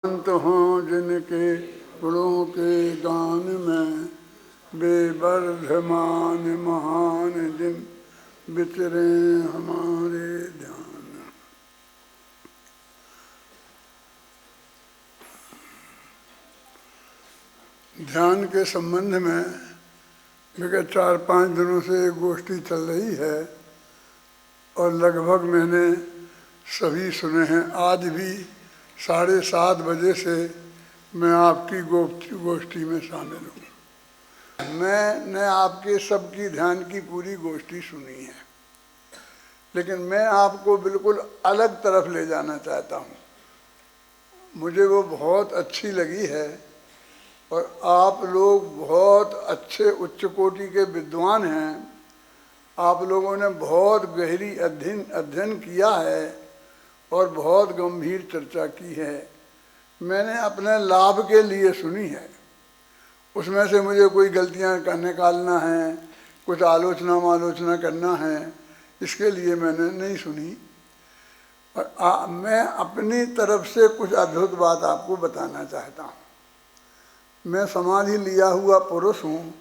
अंत हों जिनके गुणों के गान में, बेवर्धमान महान जिन विचरे हमारे ध्यान। ध्यान के संबंध में विगत 4-5 दिनों से एक गोष्ठी चल रही है और लगभग मैंने सभी सुने हैं। आज भी 7:30 बजे से मैं आपकी गोष्ठी में शामिल हूँ। मैंने आपके सबकी ध्यान की पूरी गोष्ठी सुनी है, लेकिन मैं आपको बिल्कुल अलग तरफ ले जाना चाहता हूँ। मुझे वो बहुत अच्छी लगी है और आप लोग बहुत अच्छे उच्च कोटि के विद्वान हैं। आप लोगों ने बहुत गहरी अध्ययन किया है और बहुत गंभीर चर्चा की है। मैंने अपने लाभ के लिए सुनी है। उसमें से मुझे कोई गलतियां निकालना है, कुछ आलोचना करना है, इसके लिए मैंने नहीं सुनी। और मैं अपनी तरफ से कुछ अद्भुत बात आपको बताना चाहता हूँ। मैं समाधि लिया हुआ पुरुष हूँ।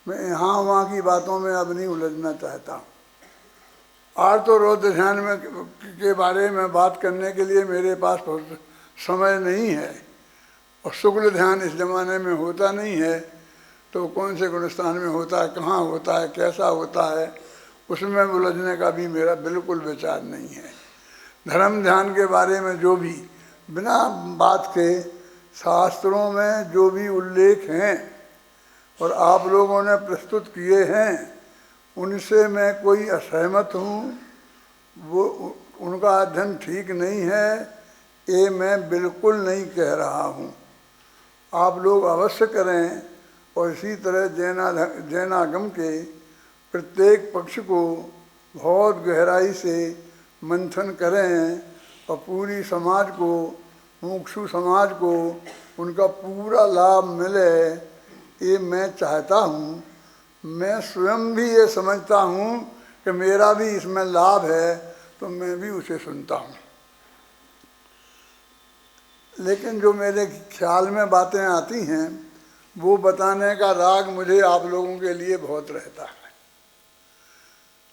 मैं यहाँ वहाँ की बातों में अब नहीं उलझना चाहता हूँ। आज तो रौद्र ध्यान में के बारे में बात करने के लिए मेरे पास समय नहीं है, और शुक्ल ध्यान इस जमाने में होता नहीं है। तो कौन से गुणस्थान में होता है, कहाँ होता है, कैसा होता है, उसमें उलझने का भी मेरा बिल्कुल विचार नहीं है। धर्म ध्यान के बारे में जो भी बिना बात के शास्त्रों में जो भी उल्लेख हैं और आप लोगों ने प्रस्तुत किए हैं, उनसे मैं कोई असहमत हूँ। वो उनका अध्ययन ठीक नहीं है, ये मैं बिल्कुल नहीं कह रहा हूँ। आप लोग अवश्य करें और इसी तरह जैनागम के प्रत्येक पक्ष को बहुत गहराई से मंथन करें और पूरी समाज को, मुमुक्षु समाज को उनका पूरा लाभ मिले, ये मैं चाहता हूँ। मैं स्वयं भी ये समझता हूँ कि मेरा भी इसमें लाभ है, तो मैं भी उसे सुनता हूँ। लेकिन जो मेरे ख्याल में बातें आती हैं, वो बताने का राग मुझे आप लोगों के लिए बहुत रहता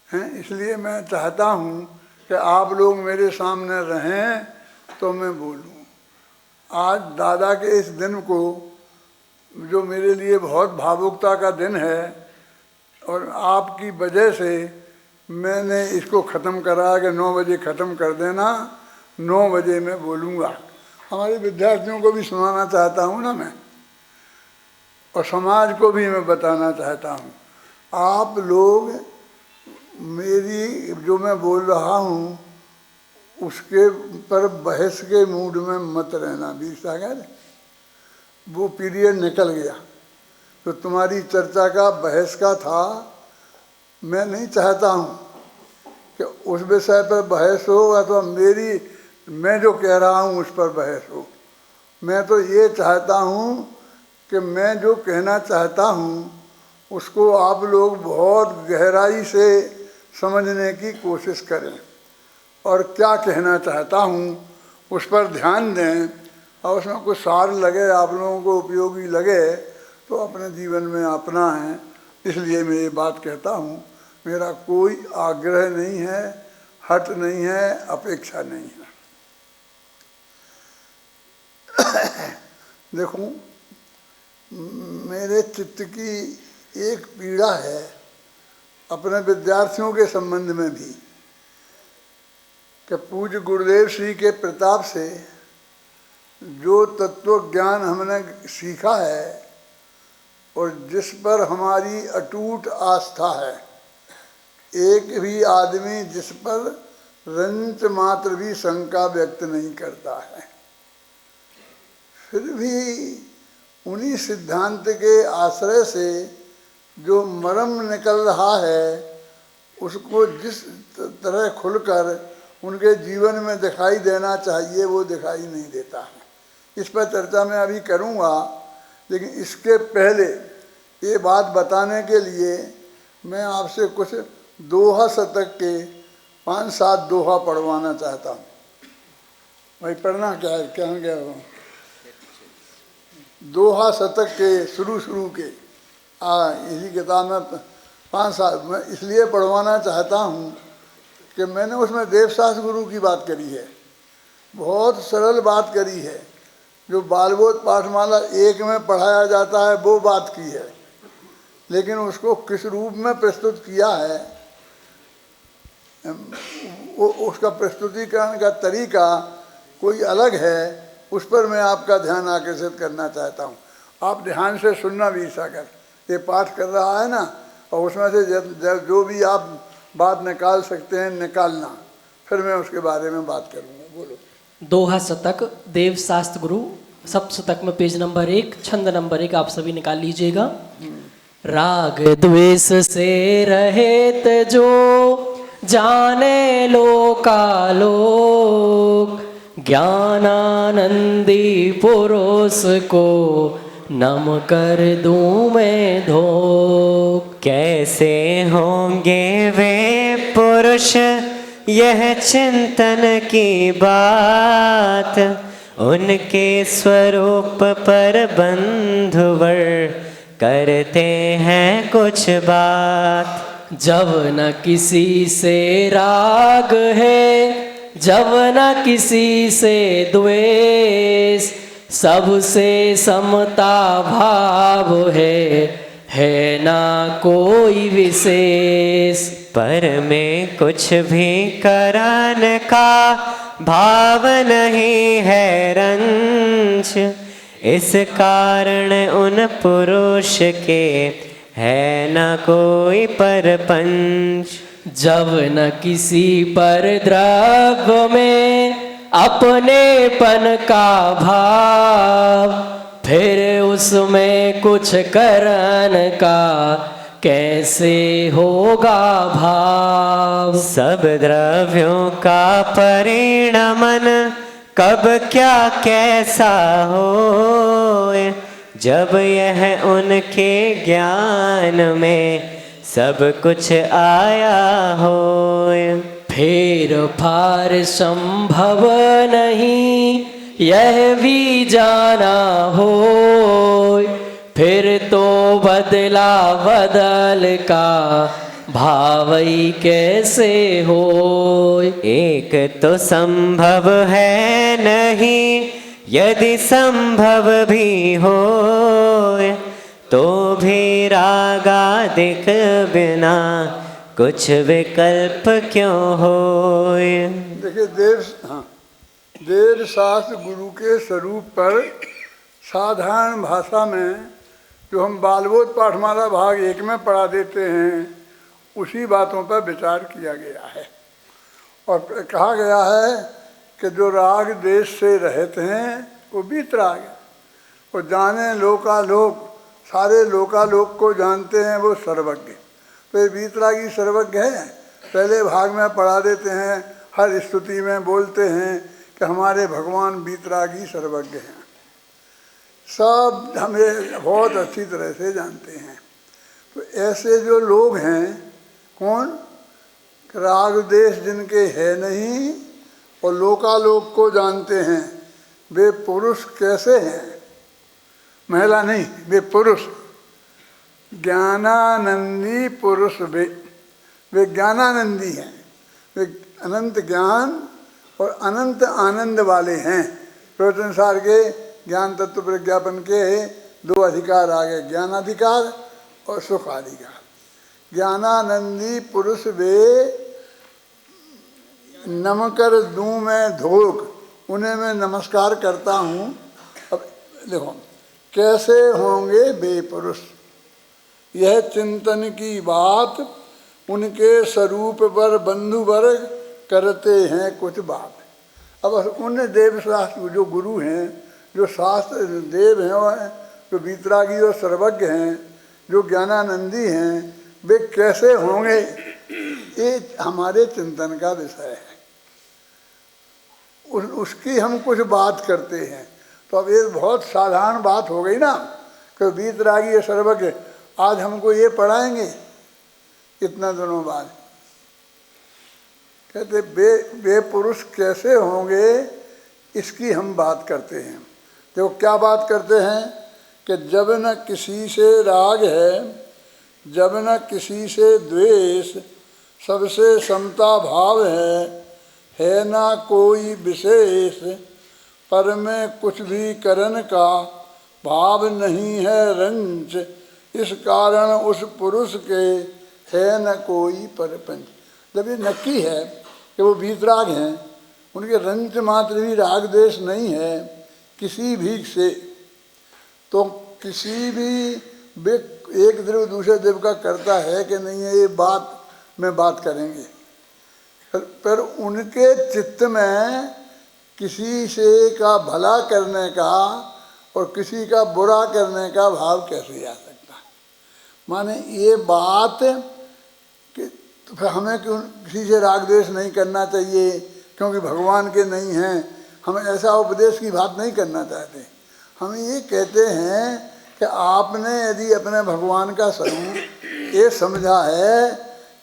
है। इसलिए मैं चाहता हूँ कि आप लोग मेरे सामने रहें तो मैं बोलूँ। आज दादा के इस दिन को, जो मेरे लिए बहुत भावुकता का दिन है, और आपकी वजह से मैंने इसको ख़त्म करा कि 9 बजे ख़त्म कर देना, 9 बजे मैं बोलूँगा। हमारे विद्यार्थियों को भी सुनाना चाहता हूँ ना मैं, और समाज को भी मैं बताना चाहता हूँ। आप लोग मेरी जो मैं बोल रहा हूँ उसके पर बहस के मूड में मत रहना। वीर सागर, वो पीरियड निकल गया। तो तुम्हारी चर्चा का, बहस का था। मैं नहीं चाहता हूँ कि उस विषय पर बहस हो अथवा मैं जो कह रहा हूँ उस पर बहस हो। मैं तो ये चाहता हूँ कि मैं जो कहना चाहता हूँ उसको आप लोग बहुत गहराई से समझने की कोशिश करें, और क्या कहना चाहता हूँ उस पर ध्यान दें, और उसमें कुछ सार लगे, आप लोगों को उपयोगी लगे, तो अपने जीवन में अपना है। इसलिए मैं ये बात कहता हूँ। मेरा कोई आग्रह नहीं है, हट नहीं है, अपेक्षा नहीं है। देखो, मेरे चित्त की एक पीड़ा है अपने विद्यार्थियों के संबंध में भी, कि पूज्य गुरुदेव श्री के प्रताप से जो तत्व ज्ञान हमने सीखा है और जिस पर हमारी अटूट आस्था है, एक भी आदमी जिस पर रंच मात्र भी शंका व्यक्त नहीं करता है, फिर भी उन्हीं सिद्धांत के आश्रय से जो मर्म निकल रहा है, उसको जिस तरह खुलकर उनके जीवन में दिखाई देना चाहिए वो दिखाई नहीं देता है। इस पर चर्चा मैं अभी करूँगा, लेकिन इसके पहले ये बात बताने के लिए मैं आपसे कुछ दोहा शतक के 5-7 दोहा पढ़वाना चाहता हूँ। भाई पढ़ना क्या है, क्या गया हो? दोहा शतक के शुरू के इसी किताब में 5 साल मैं इसलिए पढ़वाना चाहता हूँ कि मैंने उसमें देवशास्त्र गुरु की बात करी है, बहुत सरल बात करी है, जो बालबोध पाठमाला 1 में पढ़ाया जाता है वो बात की है, लेकिन उसको किस रूप में प्रस्तुत किया है, उसका प्रस्तुतिकरण का तरीका कोई अलग है, उस पर मैं आपका ध्यान आकर्षित करना चाहता हूँ। आप ध्यान से सुनना भी सागर, ये पाठ कर रहा है ना, और उसमें से जो भी आप बात निकाल सकते हैं निकालना, फिर मैं उसके बारे में बात करूँगा। बोलो। दोहा शतक देवशास्त्र गुरु सप्त शतक में पेज नंबर 1 छंद नंबर 1 आप सभी निकाल लीजिएगा। राग द्वेष से रहित जो जाने लोकालोक, ज्ञानानंदी पुरुष को नम कर दूं मैं धोख। कैसे होंगे वे पुरुष यह चिंतन की बात, उनके स्वरूप पर बंधुवर करते हैं कुछ बात। जब न किसी से राग है, जब न किसी से द्वेष, सबसे समता भाव है ना कोई विशेष। पर में कुछ भी करन का भाव नहीं है रंज, इस कारण उन पुरुष के है न कोई परपंच। जब न किसी पर द्रव्य में अपनेपन का भाव, फिर उसमें कुछ करन का कैसे होगा भाव। सब द्रव्यों का परिणमन कब क्या कैसा होए, जब यह उनके ज्ञान में सब कुछ आया होए। फेर फार संभव नहीं यह भी जाना होए, फिर तो बदला बदल का भावई कैसे होए। एक तो संभव है नहीं, यदि संभव भी होए, तो भी रागादिक बिना कुछ विकल्प क्यों होए। देखिए देव शास्त्र गुरु के स्वरूप पर साधारण भाषा में जो हम बालबोध पाठमाला भाग 1 में पढ़ा देते हैं, उसी बातों पर विचार किया गया है। और कहा गया है कि जो राग देश से रहते हैं वो वीतराग है, वो जाने लोकालोक, सारे लोकालोक को जानते हैं, वो सर्वज्ञ। तो ये वीतरागी सर्वज्ञ है। पहले भाग में पढ़ा देते हैं, हर स्तुति में बोलते हैं कि हमारे भगवान वीतरागी सर्वज्ञ हैं, सब हमें बहुत अच्छी तरह से जानते हैं। तो ऐसे जो लोग हैं, कौन? राग देश जिनके है नहीं और लोकालोक को जानते हैं, वे पुरुष कैसे हैं? महिला नहीं, वे पुरुष, ज्ञानानंदी पुरुष। वे ज्ञानानंदी हैं, वे अनंत ज्ञान और अनंत आनंद वाले हैं। प्रवचनसार के ज्ञान तत्व प्रज्ञापन के 2 अधिकार आ गए, ज्ञानाधिकार और सुखाधिकार। ज्ञानानंदी पुरुष वे नम कर दूं मैं धोख, उन्हें मैं नमस्कार करता हूँ। अब देखो, कैसे होंगे वे पुरुष, यह चिंतन की बात, उनके स्वरूप पर बंधु वर्ग करते हैं कुछ बात। अब उन देव शास्त्र जो गुरु हैं, जो शास्त्र देव हैं, जो वीतरागी और सर्वज्ञ हैं, जो ज्ञानानंदी हैं, वे कैसे होंगे, ये हमारे चिंतन का विषय है। उसकी हम कुछ बात करते हैं। तो अब ये बहुत साधारण बात हो गई ना कि वीतरागी और सर्वज्ञ, आज हमको ये पढ़ाएंगे इतना दिनों बाद। कहते वे पुरुष कैसे होंगे, इसकी हम बात करते हैं। देखो क्या बात करते हैं कि जब न किसी से राग है, जब न किसी से द्वेष, सबसे समता भाव है ना कोई विशेष। पर में कुछ भी करन का भाव नहीं है रंच, इस कारण उस पुरुष के है न कोई परपंच। जब ये नक्की है कि वो वीतराग हैं, उनके रंच मात्र भी राग द्वेष नहीं है किसी भी से, तो किसी भी एक द्रव्य दूसरे द्रव्य का करता है कि नहीं है, ये बात में बात करेंगे। पर उनके चित्त में किसी से का भला करने का और किसी का बुरा करने का भाव कैसे आ सकता है। माने ये बात कि तो फिर हमें क्यों किसी से राग द्वेष नहीं करना चाहिए क्योंकि भगवान के नहीं हैं, हम ऐसा उपदेश की बात नहीं करना चाहते। हम ये कहते हैं कि आपने यदि अपने भगवान का स्वरूप ये समझा है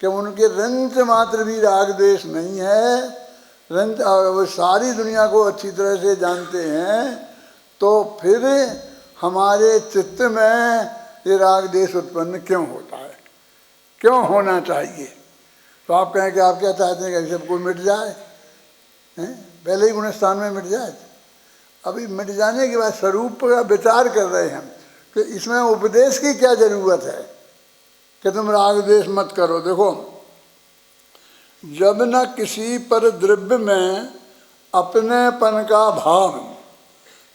कि उनके रंच मात्र भी राग द्वेष नहीं है, रंच और वो सारी दुनिया को अच्छी तरह से जानते हैं, तो फिर हमारे चित्त में ये राग द्वेष उत्पन्न क्यों होता है, क्यों होना चाहिए। तो आप कहें कि आप क्या चाहते हैं कि सबको मिट जाए, हैं? पहले ही गुणस्थान में मिट जाए। अभी मिट जाने के बाद स्वरूप का विचार कर रहे हैं हम कि इसमें उपदेश की क्या जरूरत है कि तुम राग द्वेष मत करो। देखो, जब न किसी पर द्रव्य में अपनेपन का भाव,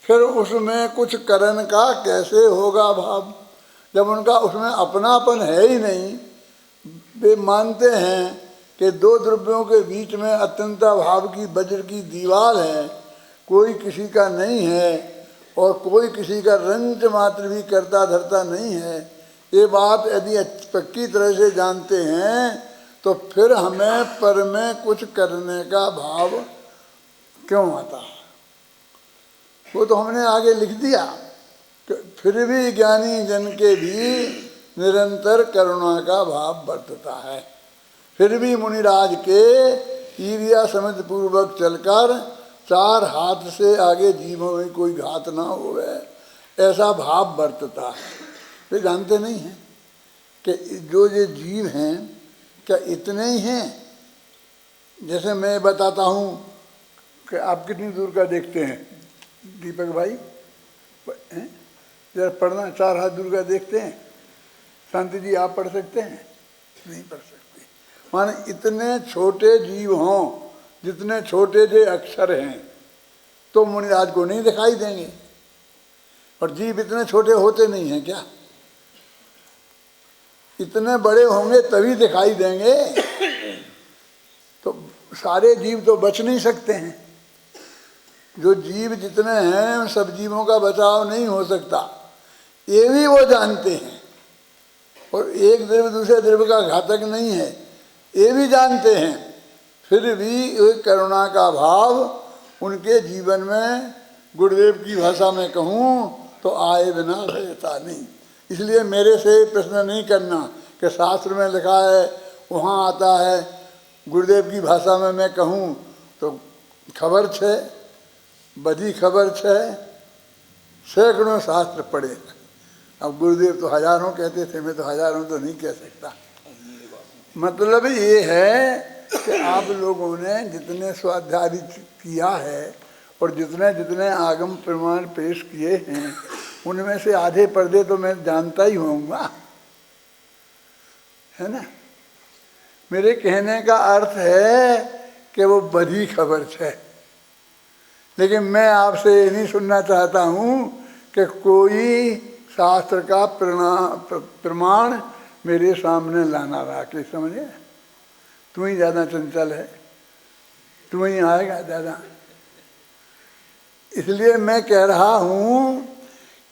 फिर उसमें कुछ करन का कैसे होगा भाव। जब उनका उसमें अपनापन है ही नहीं, वे मानते हैं कि दो द्रव्यों के बीच में अत्यंता भाव की वज्र की दीवार है, कोई किसी का नहीं है और कोई किसी का रंच मात्र भी करता धरता नहीं है। ये बात यदि पक्की तरह से जानते हैं तो फिर हमें पर में कुछ करने का भाव क्यों आता है। वो तो हमने आगे लिख दिया कि फिर भी ज्ञानी जन के भी निरंतर करुणा का भाव बरतता है। फिर भी मुनिराज के ईर्ष्या समझ पूर्वक चलकर चार हाथ से आगे जीवों में कोई घात ना होवे, ऐसा भाव बरतता है। वे जानते नहीं हैं कि जो ये जीव हैं क्या इतने ही हैं। जैसे मैं बताता हूँ कि आप कितनी दूर का देखते हैं दीपक भाई, जरा पढ़ना, चार हाथ दूर का देखते हैं। शांति जी आप पढ़ सकते हैं? नहीं पढ़ सकते। माने इतने छोटे जीव हों, जितने छोटे जो अक्षर हैं, तो मुनिराज को नहीं दिखाई देंगे। और जीव इतने छोटे होते नहीं हैं क्या? इतने बड़े होंगे तभी दिखाई देंगे। तो सारे जीव तो बच नहीं सकते हैं। जो जीव जितने हैं उन सब जीवों का बचाव नहीं हो सकता, ये भी वो जानते हैं। और एक द्रव्य दूसरे द्रव्य का घातक नहीं है, ये भी जानते हैं। फिर भी करुणा का भाव उनके जीवन में, गुरुदेव की भाषा में कहूँ तो आए बिना रहता नहीं। इसलिए मेरे से प्रश्न नहीं करना कि शास्त्र में लिखा है, वहाँ आता है। गुरुदेव की भाषा में मैं कहूँ तो खबर छे, बड़ी खबर छे, सैकड़ों शास्त्र पढ़े। अब गुरुदेव तो हजारों कहते थे, मैं तो हजारों तो नहीं कह सकता। मतलब ये है कि आप लोगों ने जितने स्वाध्याय किया है और जितने जितने आगम प्रमाण पेश किए हैं, उनमें से आधे पर्दे तो मैं जानता ही होऊंगा, है ना। मेरे कहने का अर्थ है कि वो बड़ी खबर है। लेकिन मैं आपसे ये नहीं सुनना चाहता हूँ कि कोई शास्त्र का प्रमाण मेरे सामने लाना रहा के, समझे। तू ही ज़्यादा चंचल है, तू ही आएगा ज़्यादा। इसलिए मैं कह रहा हूँ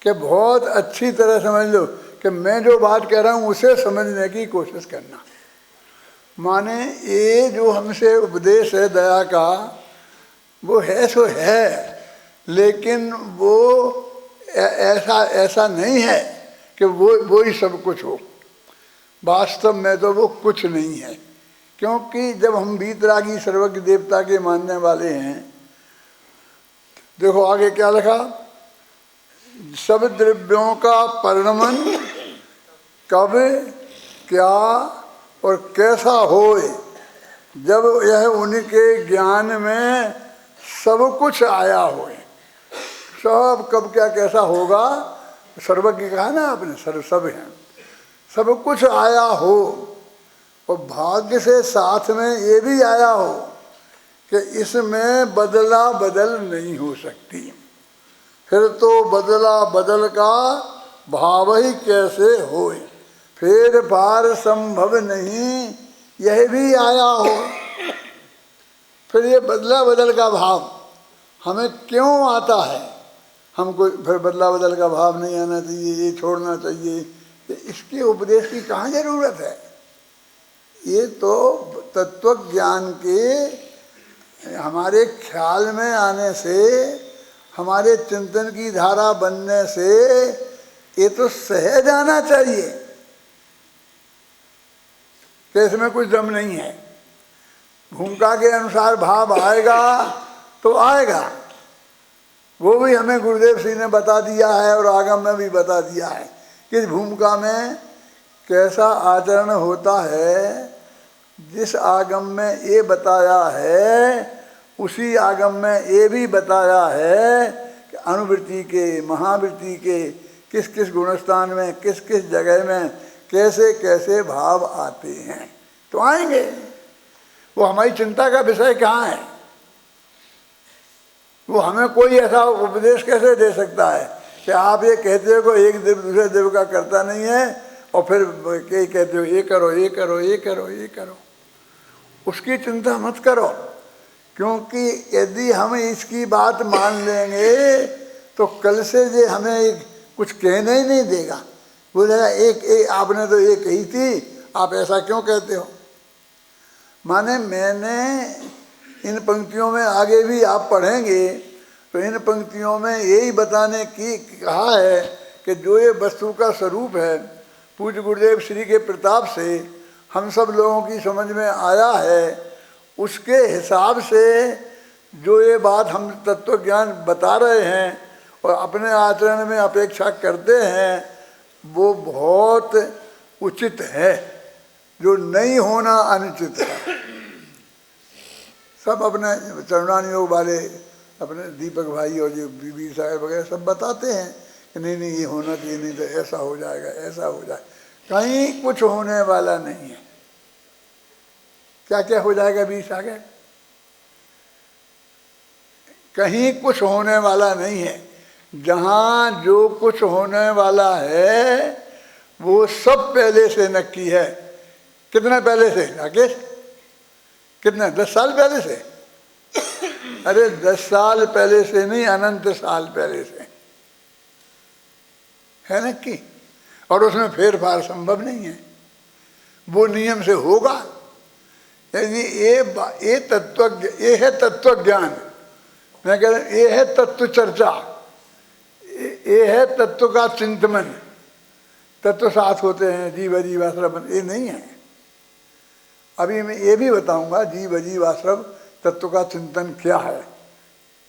कि बहुत अच्छी तरह समझ लो कि मैं जो बात कह रहा हूँ उसे समझने की कोशिश करना। माने ये जो हमसे उपदेश है दया का, वो है सो है, लेकिन वो ऐसा नहीं है कि वो ही सब कुछ हो। वास्तव में तो वो कुछ नहीं है। क्योंकि जब हम वीतरागी सर्वज्ञ देवता के मानने वाले हैं, देखो आगे क्या लिखा, सब द्रव्यों का परिणमन कब, क्या और कैसा होए, जब यह उनके ज्ञान में सब कुछ आया होए। सब कब क्या कैसा होगा, सर्वज्ञ कहा ना आपने, सर्व सब है, सब कुछ आया हो, और भाग्य से साथ में ये भी आया हो कि इसमें बदला बदल नहीं हो सकती। फिर तो बदला बदल का भाव ही कैसे होए, फेर फार संभव नहीं यह भी आया हो। फिर ये बदला बदल का भाव हमें क्यों आता है? हमको फिर बदला बदल का भाव नहीं आना चाहिए, ये छोड़ना चाहिए, इसके उपदेश की कहाँ जरूरत है? ये तो तत्व ज्ञान के हमारे ख्याल में आने से, हमारे चिंतन की धारा बनने से ये तो सहज आना चाहिए कि इसमें कुछ दम नहीं है। भूमिका के अनुसार भाव आएगा तो आएगा, वो भी हमें गुरुदेव श्री ने बता दिया है और आगम में भी बता दिया है कि भूमिका में कैसा आचरण होता है। जिस आगम में ये बताया है उसी आगम में ये भी बताया है कि अनुवृत्ति के, महावृत्ति के किस किस गुणस्थान में, किस किस जगह में कैसे कैसे भाव आते हैं, तो आएंगे। वो हमारी चिंता का विषय कहाँ है? वो हमें कोई ऐसा उपदेश कैसे दे सकता है कि आप ये कहते हो कि एक देव दूसरे देव का करता नहीं है, और फिर ये कहते हो ये करो ये करो ये करो ये करो। उसकी चिंता मत करो, क्योंकि यदि हम इसकी बात मान लेंगे तो कल से ये हमें कुछ कहने ही नहीं देगा। बोलेगा एक आपने तो ये कही थी, आप ऐसा क्यों कहते हो? माने मैंने इन पंक्तियों में, आगे भी आप पढ़ेंगे तो इन पंक्तियों में यही बताने की कहा है कि जो ये वस्तु का स्वरूप है, पूज्य गुरुदेव श्री के प्रताप से हम सब लोगों की समझ में आया है, उसके हिसाब से जो ये बात हम तत्व ज्ञान बता रहे हैं और अपने आचरण में अपेक्षा करते हैं, वो बहुत उचित है। जो नहीं होना अनुचित है। सब अपने चरणानुयोग वाले, अपने दीपक भाई और जो बीबी साहब वगैरह सब बताते हैं कि नहीं नहीं ये होना चाहिए, नहीं तो ऐसा हो जाएगा, ऐसा हो जाए। कहीं कुछ होने वाला नहीं है। क्या क्या हो जाएगा बीच आगे? कहीं कुछ होने वाला नहीं है। जहाँ जो कुछ होने वाला है वो सब पहले से नक्की है। कितने पहले से राकेश? कितने? 10 साल पहले से? अरे 10 साल पहले से नहीं, अनंत साल पहले से है नक्की। और उसमें फेर फार संभव नहीं है, वो नियम से होगा। यदि ये तत्व, ये है तत्व ज्ञान। मैं कह रहा हूँ ये है तत्व चर्चा, ये है तत्व का चिंतन। तत्व साथ होते हैं, जीव अजीव आश्रम, ये नहीं है। अभी मैं ये भी बताऊंगा जीव अजीव आश्रम तत्व का चिंतन क्या है।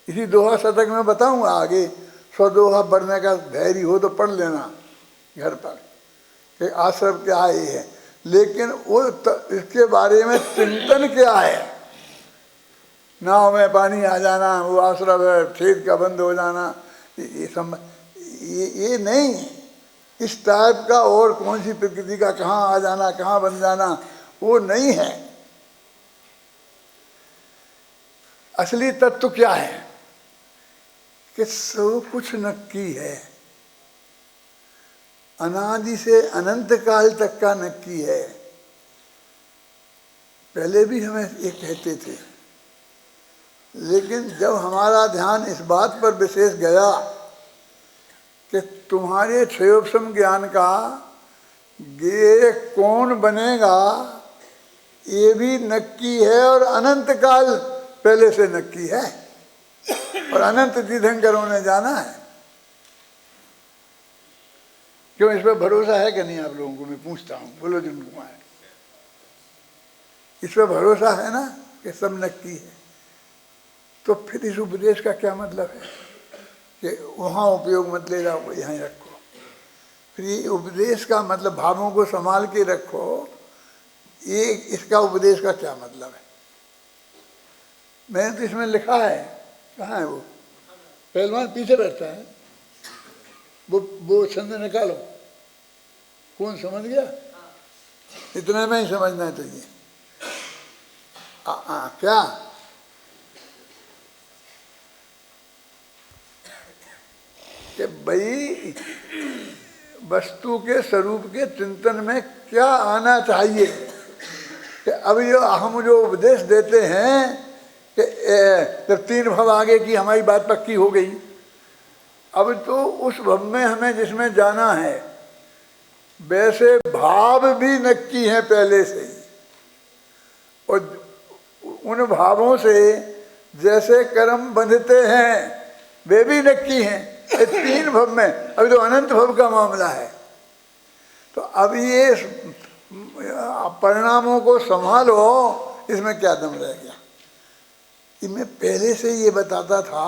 इसी दोहा शतक में बताऊंगा आगे। स्वदोहा पढ़ने का धैर्य हो तो पढ़ लेना घर पर कि आश्रम क्या है ये है। लेकिन वो इसके बारे में चिंतन क्या है? नाव में पानी आ जाना, वो आश्रम है, खेत का बंद हो जाना, ये नहीं। इस टाइप का और कौन सी प्रकृति का कहाँ आ जाना, कहाँ बन जाना, वो नहीं है। असली तत्व क्या है कि सब कुछ नक्की है, अनादि से अनंत काल तक का नक्की है। पहले भी हमें ये कहते थे, लेकिन जब हमारा ध्यान इस बात पर विशेष गया कि तुम्हारे क्षयोपम ज्ञान का ये कौन बनेगा, ये भी नक्की है और अनंत काल पहले से नक्की है, और अनंत तीर्थंकरों ने जाना है। क्यों, इस पर भरोसा है कि नहीं आप लोगों को? मैं पूछता हूँ, बोलो जिनको है। इस पर भरोसा है ना कि सब नक्की है? तो फिर इस उपदेश का क्या मतलब है? कि वहाँ उपयोग मत ले जाओ, यहाँ रखो। फिर ये उपदेश का मतलब भावों को संभाल के रखो, ये इसका उपदेश का क्या मतलब है? मैंने तो इसमें लिखा है, कहाँ है वो पहलवान पीछे बैठता है, वो छंद निकालो, कौन समझ गया? इतना में ही समझना चाहिए। क्या कि भाई वस्तु के स्वरूप के चिंतन में क्या आना चाहिए कि अब हम जो उपदेश देते हैं कि जब 3 भव आगे की हमारी बात पक्की हो गई, अब तो उस भव में हमें जिसमें जाना है वैसे भाव भी नक्की हैं पहले से ही, और उन भावों से जैसे कर्म बंधते हैं वे भी नक्की हैं। 3 भव में, अभी तो अनंत भव का मामला है। तो अब ये परिणामों को संभालो, इसमें क्या दम रह गया? मैं पहले से ये बताता था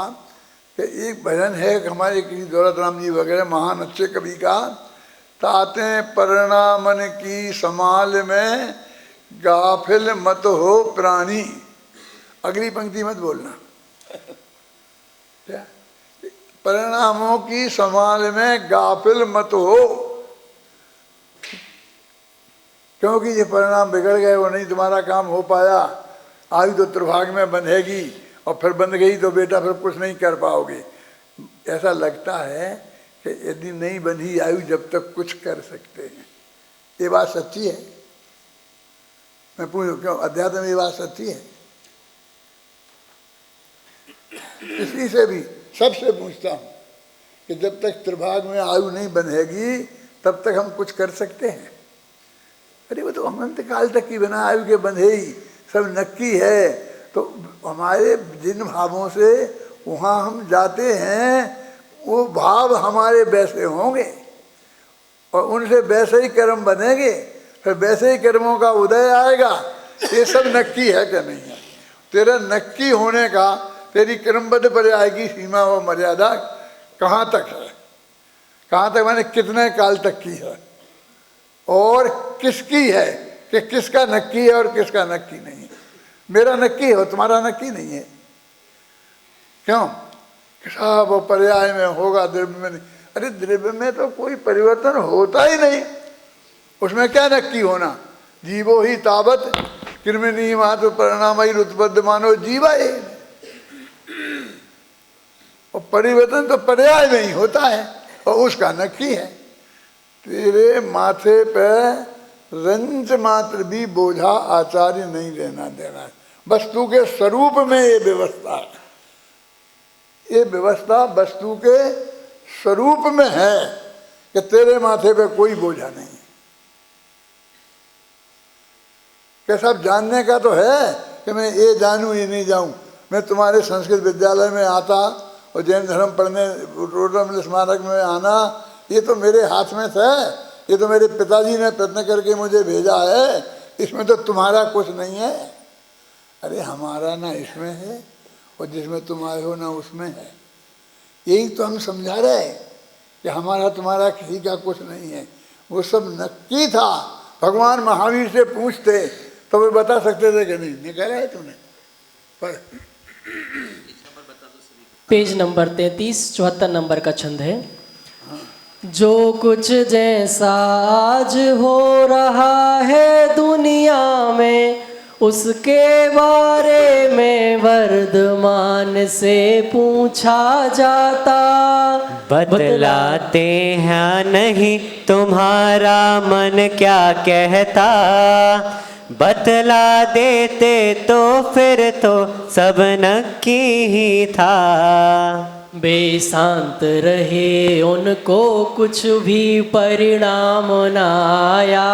कि एक भजन है हमारे किसी दौलत राम जी वगैरह महान अच्छे कवि का, ताते परिणामन की समाल में गाफिल मत हो प्राणी। अगली पंक्ति मत बोलना, क्या? परिणामों की संभाल में गाफिल मत हो, क्योंकि ये परिणाम बिगड़ गए, वो नहीं तुम्हारा काम हो पाया, आयु तो त्रिभाग में बंधेगी, और फिर बंध गई तो बेटा फिर कुछ नहीं कर पाओगे। ऐसा लगता है कि यदि नहीं बंधी आयु जब तक कुछ कर सकते हैं। ये बात सच्ची है? मैं पूछूं क्यों, अध्यात्म में ये बात सच्ची है? किसी से भी सबसे पूछता हूँ कि जब तक त्रिभाग में आयु नहीं बंधेगी तब तक हम कुछ कर सकते हैं? अरे वो तो अनंत काल तक की बिना आयु के बंधे ही सब नक्की है। तो हमारे जिन भावों से वहाँ हम जाते हैं वो भाव हमारे वैसे होंगे और उनसे वैसे ही कर्म बनेंगे, फिर वैसे ही कर्मों का उदय आएगा। ये सब नक्की है क्या नहीं है? तेरा नक्की होने का, तेरी क्रमबद्ध पर्याय की सीमा व मर्यादा कहाँ तक है? कहाँ तक माने कितने काल तक की है और किसकी है, कि किसका नक्की है और किसका नक्की नहीं है? मेरा नक्की है और तुम्हारा नक्की नहीं है। क्यों? सब वो पर्याय में होगा, द्रव्य में नहीं। अरे द्रव्य में तो कोई परिवर्तन होता ही नहीं, उसमें क्या नक्की होना? जीवो ही तावत कृमिनी मातु परिणाम ही उत्पद्ध मानो जीवा ही। और परिवर्तन तो पर्याय में ही होता है और उसका नक्की है। तेरे माथे पे रंच मात्र भी बोझा आचार्य नहीं लेना देना। वस्तु के स्वरूप में ये व्यवस्था है, ये व्यवस्था वस्तु के स्वरूप में है कि तेरे माथे पे कोई बोझा नहीं। क्या सब जानने का तो है कि मैं ये जानूं ये नहीं जाऊं। मैं तुम्हारे संस्कृत विद्यालय में आता और जैन धर्म पढ़ने रोडरमल स्मारक में आना, ये तो मेरे हाथ में था। ये तो मेरे पिताजी ने प्रयत्न करके मुझे भेजा है, इसमें तो तुम्हारा कुछ नहीं है। अरे हमारा ना इसमें है और जिसमें तुम आए हो ना उसमें है। यही तो हम समझा रहे हैं कि हमारा तुम्हारा किसी का कुछ नहीं है। वो सब नक्की था। भगवान महावीर से पूछते तो वे बता सकते थे कि नहीं। निकाला है तूने? पर पेज नंबर 33 74 नंबर का छंद है। जो कुछ जैसा आज हो रहा है दुनिया में, उसके बारे में वर्तमान से पूछा जाता। बतलाते हैं नहीं तुम्हारा मन क्या कहता, बतला देते तो फिर तो सब नक्की ही था। बेशांत रहे उनको कुछ भी परिणाम न आया,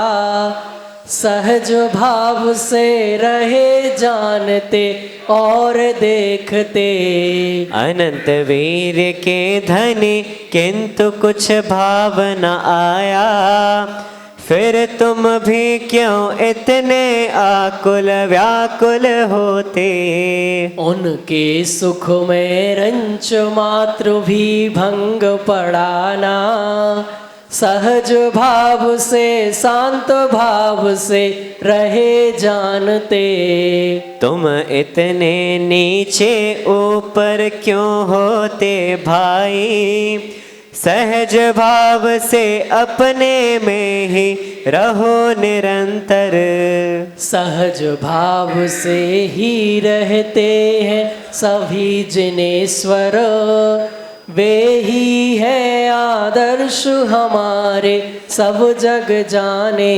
सहज भाव से रहे जानते और देखते। अनंत वीर के धनी किंतु कुछ भाव न आया, फिर तुम भी क्यों इतने आकुल व्याकुल होते। उनके सुख में रंच मात्र भी भंग पड़ाना, सहज भाव से शांत भाव से रहे जानते। तुम इतने नीचे ऊपर क्यों होते भाई, सहज भाव से अपने में ही रहो निरंतर। सहज भाव से ही रहते हैं सभी जिनेश्वर, वे ही है आदर्श हमारे सब जग जाने।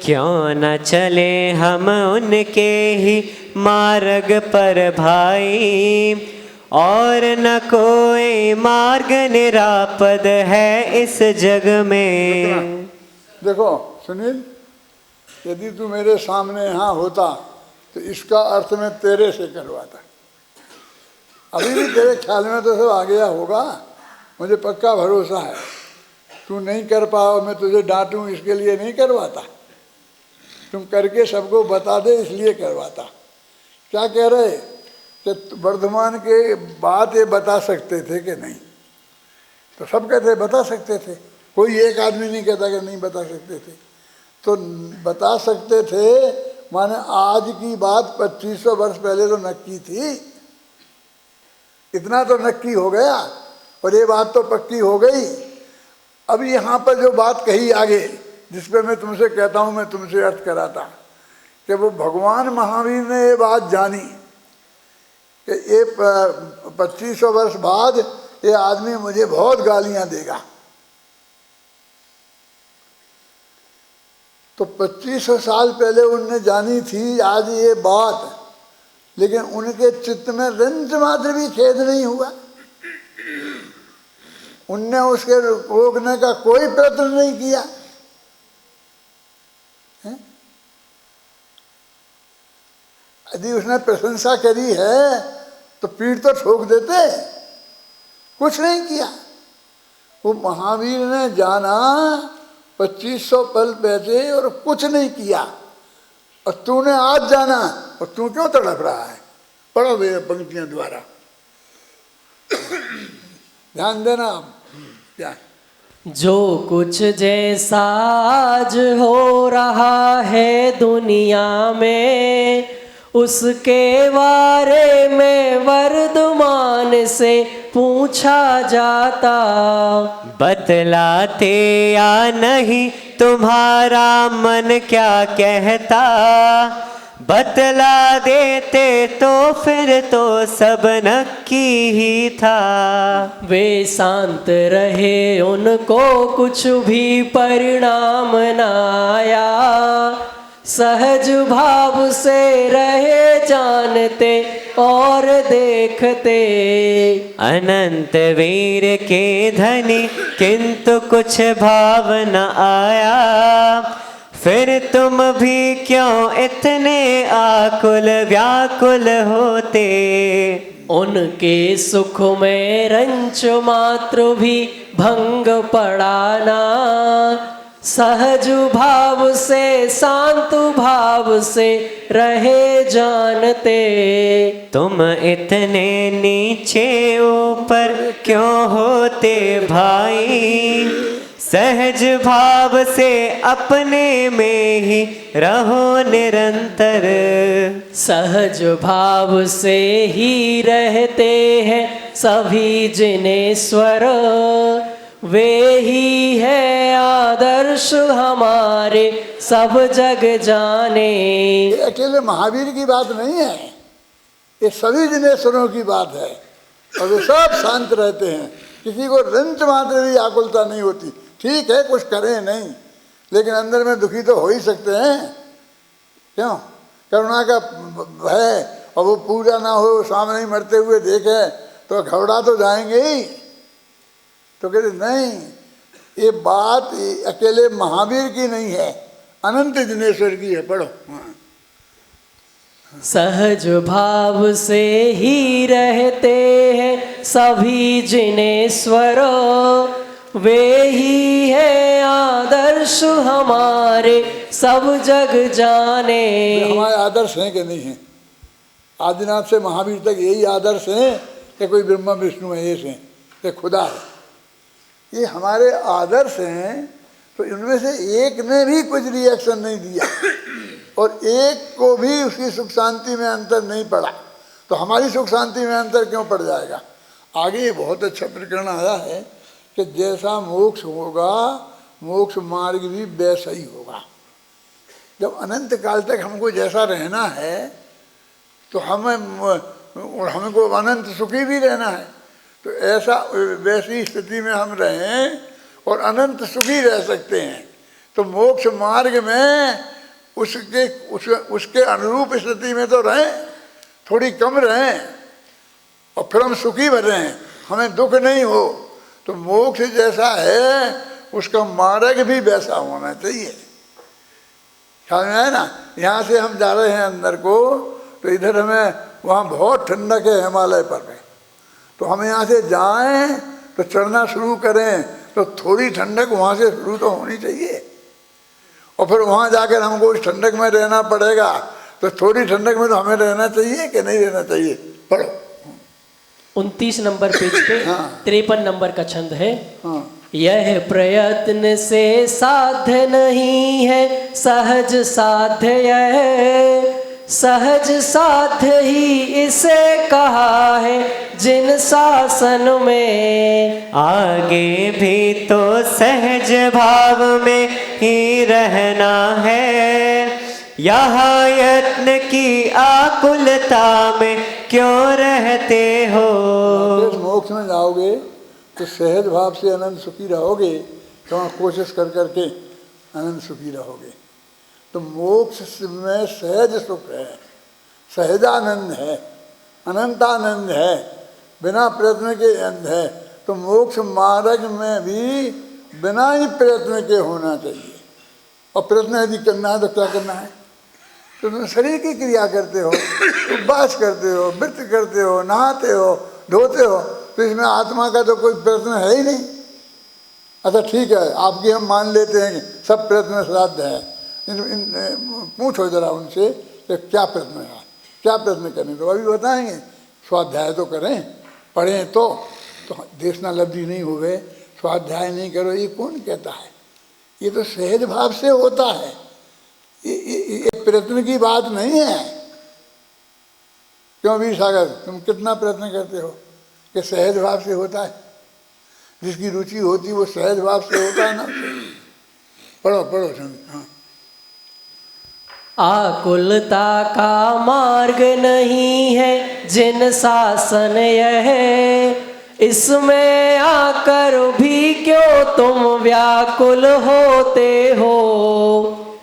क्यों न चले हम उनके ही मार्ग पर भाई, और न कोई मार्ग निरापद है इस जग में। देखो सुनील, यदि तू मेरे सामने यहाँ होता तो इसका अर्थ मैं तेरे से करवाता। अभी भी तेरे ख्याल में तो सब आ गया होगा, मुझे पक्का भरोसा है। तू नहीं कर पाओ, मैं तुझे डांटूं इसके लिए नहीं करवाता, तुम करके सबको बता दे इसलिए करवाता। क्या कह रहे कि वर्धमान के बात ये बता सकते थे कि नहीं, तो सब कहते बता सकते थे, कोई एक आदमी नहीं कहता कि नहीं बता सकते थे। तो बता सकते थे माने आज की बात 2500 वर्ष पहले तो नक्की थी, इतना तो नक्की हो गया और ये बात तो पक्की हो गई। अब यहाँ पर जो बात कही आगे, जिस पे मैं तुमसे कहता हूँ, मैं तुमसे अर्थ कराता कि वो भगवान महावीर ने ये बात जानी कि ये 2500 वर्ष बाद ये आदमी मुझे बहुत गालियां देगा। तो 2500 साल पहले उनने जानी थी आज ये बात, लेकिन उनके चित्त में रंच मात्र भी खेद नहीं हुआ। उनने उसके रोकने का कोई प्रयत्न नहीं किया। यदि उसने प्रशंसा करी है तो पीठ तो ठोक देते, कुछ नहीं किया। वो महावीर ने जाना 2500 पल पहले और कुछ नहीं किया, और तूने आज जाना और तू क्यों तड़प रहा है। पढ़ो वे पंक्तियां द्वारा, ध्यान देना आप। क्या जो कुछ जैसा आज हो रहा है दुनिया में, उसके बारे में वर्धमान से पूछा जाता। बतलाते या नहीं तुम्हारा मन क्या कहता, बतला देते तो फिर तो सब नक्की ही था। वे शांत रहे, उनको कुछ भी परिणाम न आया, सहज भाव से रहे जानते और देखते। अनंत वीर के धनी किंतु कुछ भाव न आया, फिर तुम भी क्यों इतने आकुल व्याकुल होते। उनके सुख में रंच मात्र भी भंग पड़ाना, सहज भाव से शांत भाव से रहे जानते। तुम इतने नीचे ऊपर क्यों होते भाई, सहज भाव से अपने में ही रहो निरंतर। सहज भाव से ही रहते हैं सभी जिनेश्वर, वे ही है आदर्श हमारे सब जग जाने। ये अकेले महावीर की बात नहीं है, ये सभी जिनेश्वरों की बात है, और वे सब शांत रहते हैं, किसी को रंच मात्र भी आकुलता नहीं होती। ठीक है कुछ करें नहीं, लेकिन अंदर में दुखी तो हो ही सकते हैं। क्यों? करुणा का भय, और वो पूजा ना हो, सामने ही मरते हुए देखे तो घबरा तो जाएंगे ही। तो कहते नहीं, ये बात अकेले महावीर की नहीं है, अनंत जिनेश्वर की है। पढ़ो। सहज भाव से ही रहते हैं सभी जिनेश्वर, वे ही है आदर्श आदर्श हमारे सब जग जाने। हमारे आदर्श हैं कि नहीं हैं? आदिनाथ से महावीर तक यही आदर्श हैं कि कोई ब्रह्मा विष्णु महेश हैं कि खुदा है? ये हमारे आदर्श हैं। तो इनमें से एक ने भी कुछ रिएक्शन नहीं दिया और एक को भी उसकी सुख शांति में अंतर नहीं पड़ा, तो हमारी सुख शांति में अंतर क्यों पड़ जाएगा? आगे ये बहुत अच्छा प्रकरण आया है कि जैसा मोक्ष होगा मोक्ष मार्ग भी वैसा ही होगा। जब अनंत काल तक हमको जैसा रहना है तो हमको अनंत सुखी भी रहना है, तो ऐसा वैसी स्थिति में हम रहें और अनंत सुखी रह सकते हैं। तो मोक्ष मार्ग में उसके अनुरूप स्थिति में तो रहें, थोड़ी कम रहें और फिर हम सुखी रहें, हमें दुख नहीं हो। तो मोक्ष जैसा है उसका मार्ग भी वैसा होना चाहिए। समझ में आया ना? यहाँ से हम जा रहे हैं अंदर को, तो इधर हमें वहाँ बहुत ठंडक है हिमालय पर में, तो हम यहाँ से जाएं तो चढ़ना शुरू करें तो थोड़ी ठंडक वहाँ से शुरू तो होनी चाहिए, और फिर वहाँ जाकर हमको उस ठंडक में रहना पड़ेगा। तो थोड़ी ठंडक में तो हमें रहना चाहिए कि नहीं रहना चाहिए? पढ़ो। 29 नंबर पेज पे 53 नंबर का छंद है। हाँ। यह प्रयत्न से साध्य नहीं है, सहज साध्य यह, सहज साध्य ही इसे कहा है जिन शासन में। आगे भी तो सहज भाव में ही रहना है, यहाँ यत्न की आकुलता में क्यों रहते हो। मोक्ष में जाओगे तो सहज भाव से अनंत सुखी रहोगे, तो वहाँ कोशिश कर करके अनंत सुखी रहोगे। तो मोक्ष में सहज सुख है, सहजानंद है, अनंतानंद है, बिना प्रयत्न के आनंद है। तो मोक्ष मार्ग में भी बिना ही प्रयत्न के होना चाहिए। और प्रयत्न यदि करना है तो क्या करना है? तो तुम शरीर की क्रिया करते हो, उपवास करते हो, व्रत करते हो, नहाते हो, धोते हो, तो इसमें आत्मा का तो कोई प्रयत्न है ही नहीं। अच्छा ठीक है, आपकी हम मान लेते हैं कि सब प्रयत्न श्राद्ध है। पूछो जरा उनसे कि क्या प्रयत्न है, क्या प्रयत्न करें? तो अभी बताएंगे स्वाध्याय तो करें, पढ़ें तो देशना लब्धि नहीं हुए, स्वाध्याय नहीं करो, ये कौन कहता है? ये तो सहज भाव से होता है, ये प्रयत्न की बात नहीं है। क्यों वीर सागर, तुम कितना प्रयत्न करते हो कि सहज भाव से होता है? जिसकी रुचि होती वो सहज भाव से होता है ना। पढ़ो पढ़ो समझ। हाँ। आकुलता का मार्ग नहीं है जिन शासन यह, इसमें आकर भी क्यों तुम व्याकुल होते हो।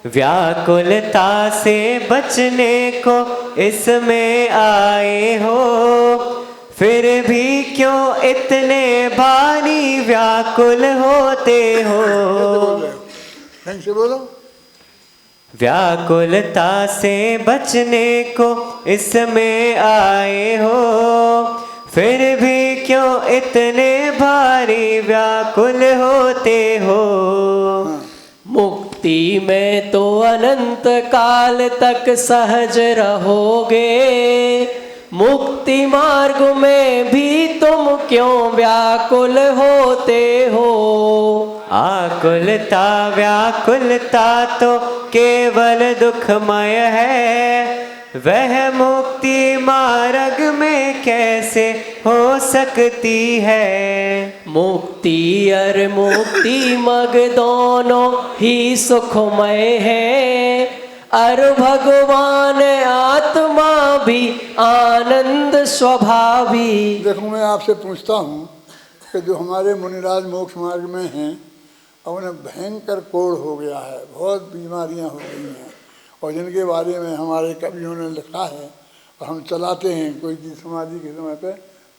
व्याकुलता से बचने को इसमें आए हो, फिर भी क्यों इतने भारी व्याकुल होते हो। ढंग से बोलो। व्याकुलता से बचने को इसमें आए हो, फिर भी क्यों इतने भारी व्याकुल होते हो। मुक्ति में तो अनंत काल तक सहज रहोगे, मुक्ति मार्ग में भी तुम क्यों व्याकुल होते हो। आकुलता व्याकुलता तो केवल दुखमय है, वह मुक्ति मार्ग में कैसे हो सकती है। मुक्ति और मुक्ति मग दोनों ही सुखमय है, और भगवान आत्मा भी आनंद स्वभावी। देखो मैं आपसे पूछता हूँ कि जो हमारे मुनिराज मोक्ष मार्ग में हैं, उन्हें भयंकर कोढ़ हो गया है, बहुत बीमारियाँ हो गई हैं, और जिनके बारे में हमारे कवियों ने लिखा है और हम चलाते हैं कोई चीज़ समाधि के समय पे,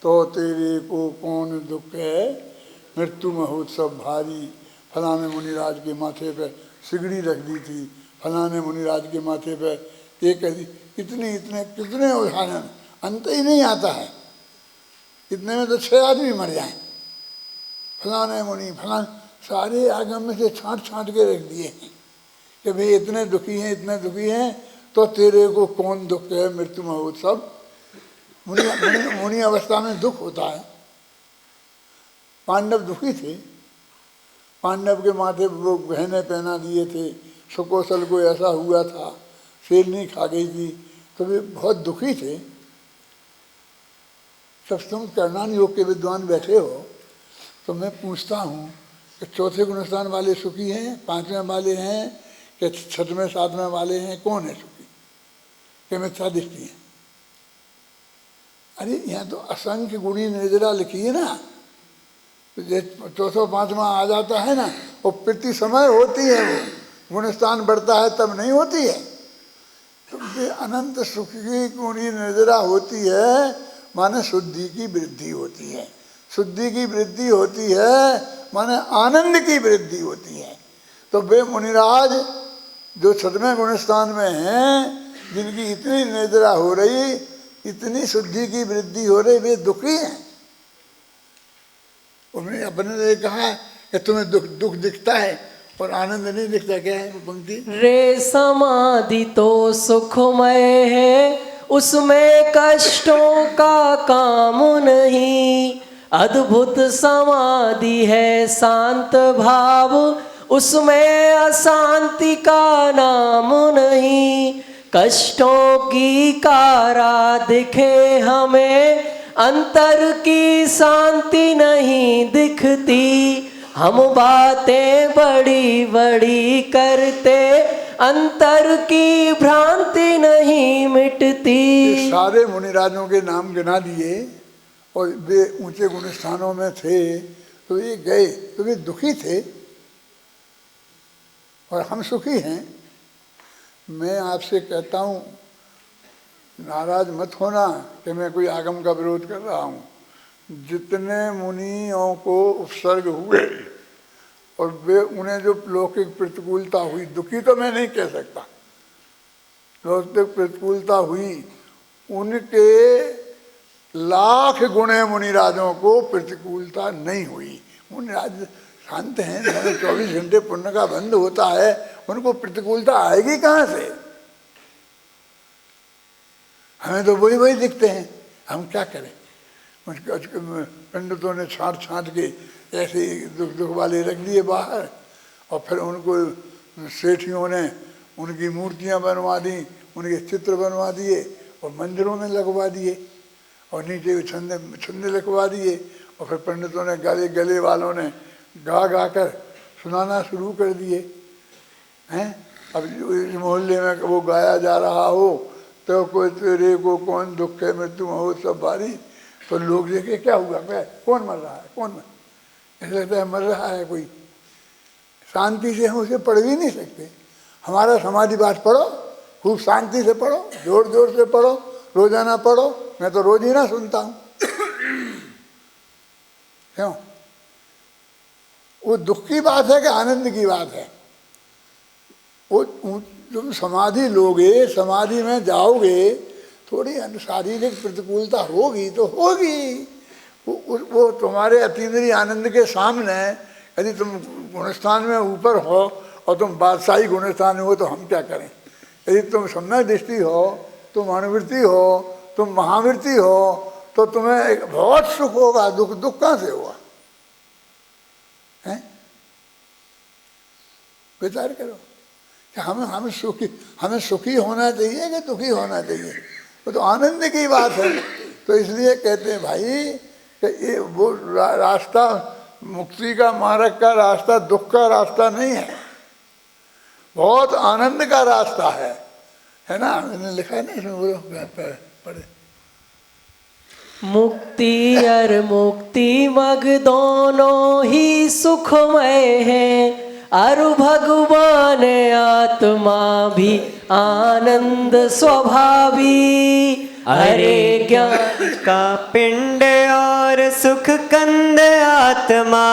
तो तेरे को कौन दुख है, मृत्यु महोत्सव भारी, फलाने मुनिराज के माथे पे सिगड़ी रख दी थी, फलाने मुनिराज के माथे पे ये कह दी। कितने उदाहरण, अंत ही नहीं आता है। इतने में तो 6 आदमी मर जाएं। फलाने मुनि फलाने, सारे आगम में से छांट छांट के रख दिए हैं कि भाई इतने दुखी हैं, इतने दुखी हैं, तो तेरे को कौन दुख है, मृत्यु में सब मुनि अवस्था में दुख होता है। पांडव दुखी थे, पांडव के माथे वो गहने पहना दिए थे, सुकौशल को ऐसा हुआ था, शेरनी खा गई थी, तो वे बहुत दुखी थे। सब तुम कर्णान योग के विद्वान बैठे हो, तो मैं पूछता हूँ कि चौथे गुणस्थान वाले सुखी हैं, पांचवें वाले हैं, कि छठवें सातवें वाले हैं, कौन है सुखी? कि मिथ्या दृष्टि है। अरे यहाँ तो असंख्य गुणी निर्जरा लिखी है ना, तो जो चौथा पांचवा आ जाता है ना, वो प्रति समय होती है, वो गुणस्थान बढ़ता है तब नहीं होती है। तो ये अनंत सुख की गुणी निर्जरा होती है, माने शुद्धि की वृद्धि होती है। शुद्धि की वृद्धि होती है माने आनंद की वृद्धि होती है। तो वे मुनिराज जो छठवें गुणस्थान में हैं, जिनकी इतनी निर्जरा हो रही, इतनी शुद्धि की वृद्धि हो रही, वे दुखी हैं। उन्होंने अपने ने कहा कि तुम्हें दुख दिखता है और आनंद नहीं दिखता। क्या है वो पंक्ति? रे समाधि तो सुखमय है, उसमें कष्टों का काम नहीं। अद्भुत समाधि है शांत भाव, उसमें अशांति का नाम नहीं। कष्टों की कारा दिखे हमें, अंतर की शांति नहीं दिखती। हम बातें बड़ी बड़ी करते, अंतर की भ्रांति नहीं मिटती। सारे मुनिराजों के नाम गिना दिए और वे ऊंचे गुणस्थानों में थे, तो ये गए तो वे दुखी थे और हम सुखी हैं। मैं आपसे कहता हूँ, नाराज मत होना कि मैं कोई आगम का विरोध कर रहा हूँ। जितने मुनियों को उपसर्ग हुए और वे उन्हें जो लौकिक प्रतिकूलता हुई, दुखी तो मैं नहीं कह सकता, लौकिक प्रतिकूलता हुई, उनके लाख गुणे मुनिराजों को प्रतिकूलता नहीं हुई। मुनिराज शांत हैं, 24 घंटे पुण्य का बंद होता है, उनको प्रतिकूलता आएगी कहाँ से? हमें तो वही वही दिखते हैं, हम क्या करें? पंडितों ने छांट छांट के ऐसे दुख दुख वाले रख दिए बाहर, और फिर उनको सेठियों ने उनकी मूर्तियां बनवा दी, उनके चित्र बनवा दिए और मंदिरों में लगवा दिए, और नीचे छंदे लिखवा दिए, और फिर पंडितों ने गले वालों ने गा गा कर सुनाना शुरू कर दिए हैं। अब इस मोहल्ले में वो गाया जा रहा हो तो कोई तेरे को कौन दुख है मृत्यु हो सब भारी, तो लोग देखे क्या हुआ, क्या कौन मर रहा है, कौन ऐसा लगता है मर रहा है कोई। शांति से हम उसे पढ़ भी नहीं सकते। हमारा समाधि पाठ पढ़ो, खूब शांति से पढ़ो, जोर जोर से पढ़ो, रोजाना पढ़ो। मैं तो रोज ही ना सुनता हूँ। क्यों? वो दुख की बात है कि आनंद की बात है? वो तुम समाधि लोगे, समाधि में जाओगे, थोड़ी शारीरिक प्रतिकूलता होगी तो होगी। वो तुम्हारे अतीन्द्रिय आनंद के सामने, यदि तुम गुणस्थान में ऊपर हो और तुम बादशाही गुणस्थान में हो तो हम क्या करें? यदि तुम सम्यक दृष्टि हो, तुम अनुवृत्ति हो, तुम महावृत्ति हो, तो तुम्हें बहुत सुख होगा। दुख कहाँ से होगा? हैं? विचार करो कि हमें सुखी होना चाहिए कि दुखी होना चाहिए? वो तो आनंद की बात है। तो इसलिए कहते हैं भाई कि ये वो रास्ता, मुक्ति का मार्ग का रास्ता दुख का रास्ता नहीं है, बहुत आनंद का रास्ता है ना? मैंने लिखा है ना इसमें, पढ़े। मुक्ति और मुक्ति मग दोनों ही सुखमय है, और भगवान आत्मा भी आनंद स्वभावी। अरे ज्ञान का पिंड और सुख कंद आत्मा,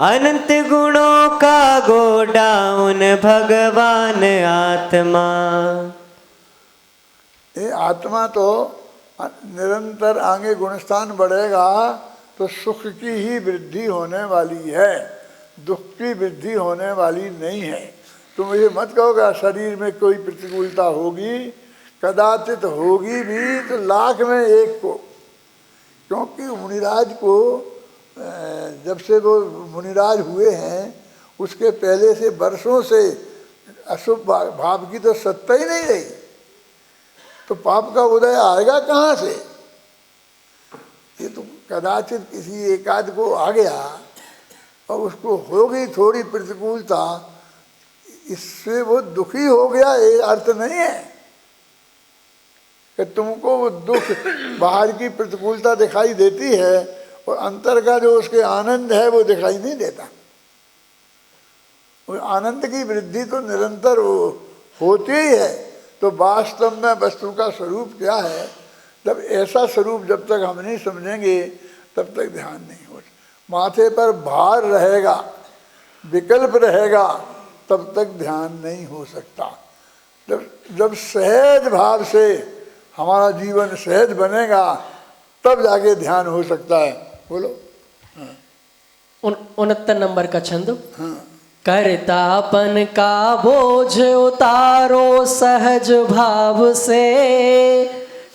अनंत गुणों का गोडाउन भगवान आत्मा। ये आत्मा तो निरंतर आगे गुणस्थान बढ़ेगा तो सुख की ही वृद्धि होने वाली है। दुख की वृद्धि होने वाली नहीं है। तुम ये मत कहोगा शरीर में कोई प्रतिकूलता होगी, कदाचित होगी भी तो लाख में एक को। क्योंकि मुनिराज को जब से वो मुनिराज हुए हैं उसके पहले से वर्षों से अशुभ भाव की तो सत्ता ही नहीं रही, तो पाप का उदय आएगा कहाँ से? ये तो कदाचित किसी एकाध को आ गया और उसको हो गई थोड़ी प्रतिकूलता, इससे वो दुखी हो गया, ये अर्थ नहीं है कि तुमको वो दुख बाहर की प्रतिकूलता दिखाई देती है और अंतर का जो उसके आनंद है वो दिखाई नहीं देता। वो आनंद की वृद्धि तो निरंतर होती ही है। तो वास्तव में वस्तु का स्वरूप क्या है, जब ऐसा स्वरूप जब तक हम नहीं समझेंगे तब तक ध्यान नहीं हो। माथे पर भार रहेगा, विकल्प रहेगा, तब तक ध्यान नहीं हो सकता। जब सहज भाव से हमारा जीवन सहज बनेगा तब जाके ध्यान हो सकता है। बोलो। 69 नंबर का छंद। हाँ। कर्तापन का बोझ उतारो सहज भाव से,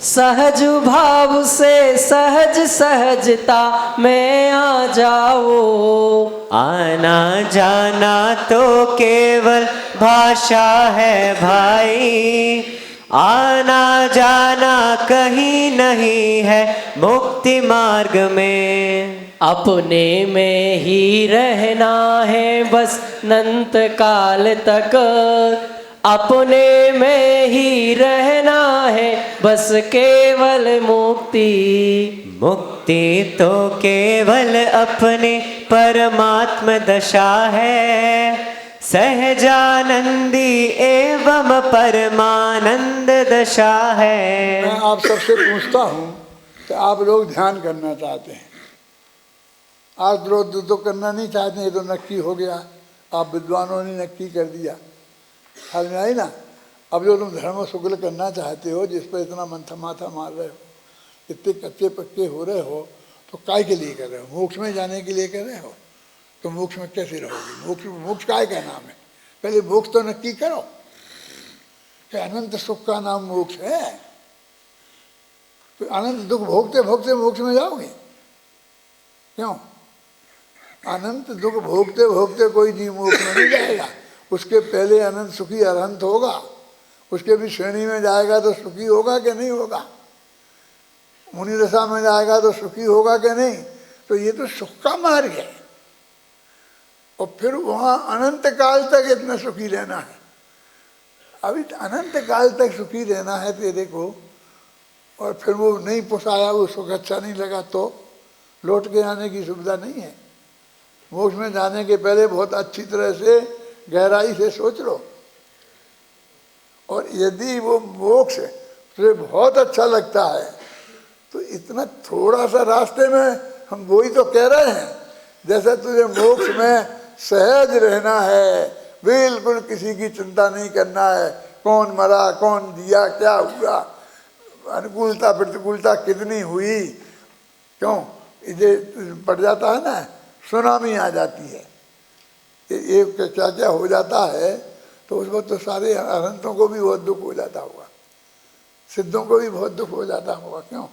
सहज भाव से सहज सहजता में आ जाओ। आना जाना तो केवल भाषा है भाई, आना जाना कहीं नहीं है मुक्ति मार्ग में। अपने में ही रहना है बस अनंत काल तक, अपने में ही रहना है बस केवल मुक्ति। मुक्ति तो केवल अपने परमात्म दशा है, सहजानंदी एवं परमानंद दशा है। मैं आप सबसे पूछता हूँ कि आप लोग ध्यान करना चाहते हैं, आज लोग तो करना नहीं चाहते हैं, तो नक्की हो गया, आप विद्वानों ने नक्की कर दिया, हाल में आई ना। अब जो तुम धर्म शुक्ल करना चाहते हो, जिस पर इतना माथा मार रहे हो, इतने कच्चे पक्के हो रहे हो, तो काय के लिए कर रहे हो? मोक्ष में जाने के लिए कर रहे हो, तो मोक्ष में कैसे रहोगे? मोक्ष काय का नाम है? पहले मोक्ष तो नक्की करो कि अनंत सुख का नाम मोक्ष है। तो अनंत दुख भोगते भोगते मोक्ष में जाओगे? क्यों? अनंत दुख भोगते भोगते कोई जीव मोक्ष में नहीं जाएगा। उसके पहले अनंत सुखी अरहंत होगा, उसके भी श्रेणी में जाएगा तो सुखी होगा कि नहीं होगा? मुनि दशा में जाएगा तो सुखी होगा कि नहीं? तो ये तो सुख का मार्ग है। और फिर वहाँ अनंत काल तक इतना सुखी रहना है। अभी अनंत काल तक सुखी रहना है तेरे को, और फिर वो नहीं पोसाया, वो सुख अच्छा नहीं लगा, तो लौट के आने की सुविधा नहीं है। मोक्ष में जाने के पहले बहुत अच्छी तरह से गहराई से सोच लो, और यदि वो मोक्ष तुझे बहुत अच्छा लगता है तो इतना थोड़ा सा रास्ते में हम वही तो कह रहे हैं, जैसे तुझे मोक्ष में सहज रहना है, बिल्कुल किसी की चिंता नहीं करना है, कौन मरा कौन जिया क्या हुआ, अनुकूलता प्रतिकूलता कितनी हुई, क्यों इसे पड़ जाता है ना, सुनामी आ जाती है, ये क्या क्या हो जाता है, तो उस वक्त तो सारे अनंतों को भी बहुत दुख हो जाता होगा, सिद्धों को भी बहुत दुख हो जाता होगा। क्यों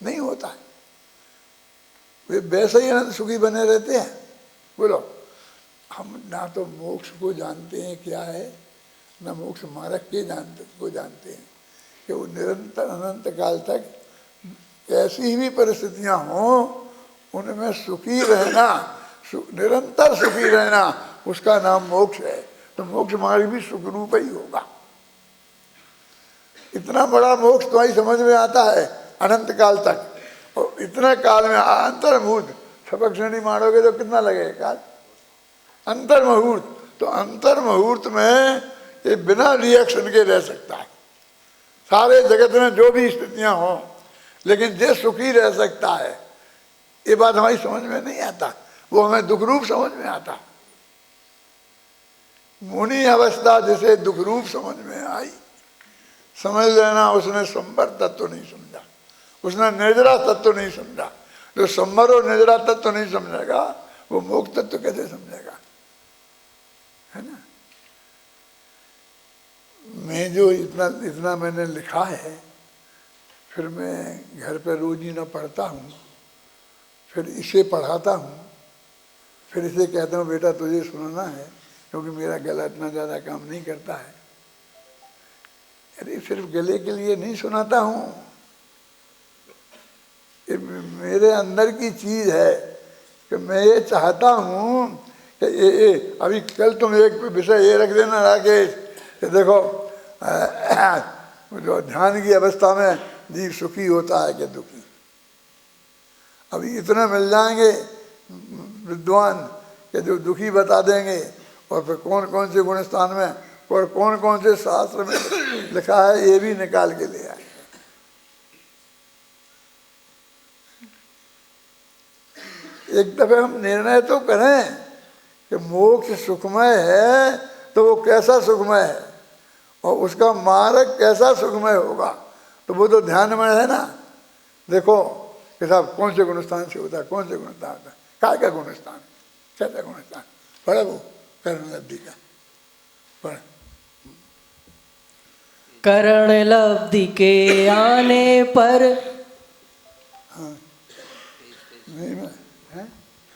नहीं होता है? वे वैसे ही अनंत सुखी बने रहते हैं। बोलो। हम ना तो मोक्ष को जानते हैं क्या है, ना मोक्ष मार्ग को जानते हैं कि वो निरंतर अनंत काल तक कैसी भी परिस्थितियां हों उनमें सुखी रहना, निरंतर सुखी रहना, उसका नाम मोक्ष है। तो मोक्ष मार्ग भी सुख रूप ही होगा। इतना बड़ा मोक्ष तुम्हारी समझ में आता है अनंत काल तक, और इतने काल में अंतर्मुहूर्त सबक श्रेणी मारोगे तो कितना लगेगा काल? अंतर मुहूर्त, तो अंतर मुहूर्त में ये बिना रिएक्शन के रह सकता है। सारे जगत में जो भी स्थितियां हों, लेकिन जो सुखी रह सकता है, ये बात हमारी समझ में नहीं आता, वो हमें दुख रूप समझ में आता। मुनि अवस्था जिसे दुख रूप समझ में आई, समझ लेना उसने संवर तत्व नहीं समझा, उसने निर्जरा तत्व नहीं समझा। जो संवर और निर्जरा तत्व नहीं समझेगा वो मोक्ष तत्व कैसे समझेगा? ये जो इतना इतना मैंने लिखा है, फिर मैं घर पे रोजीना पढ़ता हूँ, फिर इसे पढ़ाता हूँ, फिर इसे कहता हूँ बेटा तुझे सुनना है, क्योंकि मेरा गला इतना ज़्यादा काम नहीं करता है। अरे सिर्फ गले के लिए नहीं सुनाता हूँ, ये मेरे अंदर की चीज़ है कि मैं ये चाहता हूँ कि ये अभी कल तुम एक विषय ये रख देना राकेश कि देखो जो ध्यान की अवस्था में जीव सुखी होता है कि दुखी। अभी इतना मिल जाएंगे विद्वान कि जो दुखी बता देंगे, और फिर कौन कौन से गुण स्थान में और कौन कौन से शास्त्र में लिखा है ये भी निकाल के ले आए। एक दफे हम निर्णय तो करें कि मोक्ष सुखमय है तो वो कैसा सुखमय है और उसका मार्ग कैसा सुखमय होगा, तो वो तो ध्यानमय है ना। देखो कि साहब कौन से गुणस्थान से होता है, कौन से गुणस्थान होता है, काय का गुणस्थान, कैसा गुणस्थान पढ़े वो कर्ण लब्धि का पढ़े। करण लब्धि के आने पर, हाँ नहीं मैं है?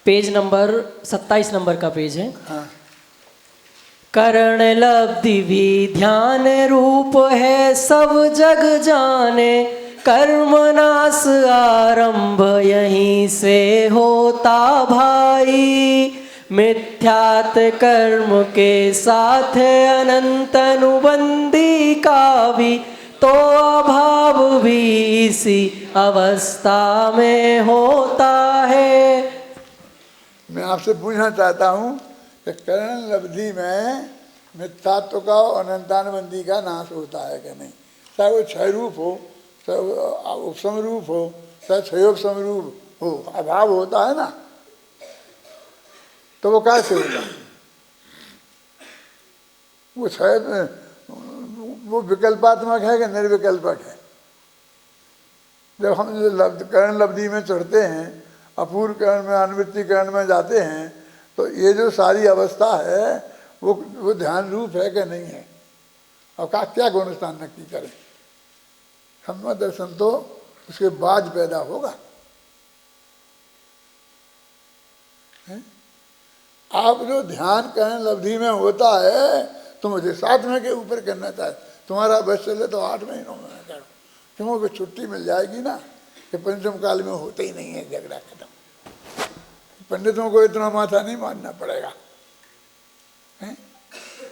पेज नंबर 27 नंबर का पेज है। हाँ करण लब्धि भी ध्यान रूप है, सब जग जाने कर्म नाश आरंभ यहीं से होता भाई। मिथ्यात कर्म के साथ अनंत अनुबंधी का भी तो अभाव भी इसी अवस्था में होता है। मैं आपसे पूछना चाहता हूँ कि करण लब्धि में मिथ्यात्व का और अनंतानुबंधी का नाश होता है कि नहीं, चाहे वो क्षय रूप हो, चाहे उपसम रूप हो, चाहे क्षयोग समरूप हो, अभाव होता है ना, तो वो कैसे होता है? वो क्षय वो विकल्पात्मक है कि निर्विकल्पक है? जब हम करण लब्धि में चढ़ते हैं, अपूर्व करण में अनुवृत्ति करण में जाते हैं, तो ये जो सारी अवस्था है वो ध्यान रूप है कि नहीं है, और का क्या गुण स्थान नक्की करें? सम्यक दर्शन तो उसके बाद पैदा होगा। आप जो ध्यान करण लब्धि में होता है तो मुझे 7 महीने के ऊपर करना चाहिए। तुम्हारा बस चले तो 8 महीनों में करो, क्योंकि छुट्टी मिल जाएगी ना कि पंचम काल में होते ही नहीं है, झगड़ा खत्म। पंडितों को इतना माथा नहीं मारना पड़ेगा,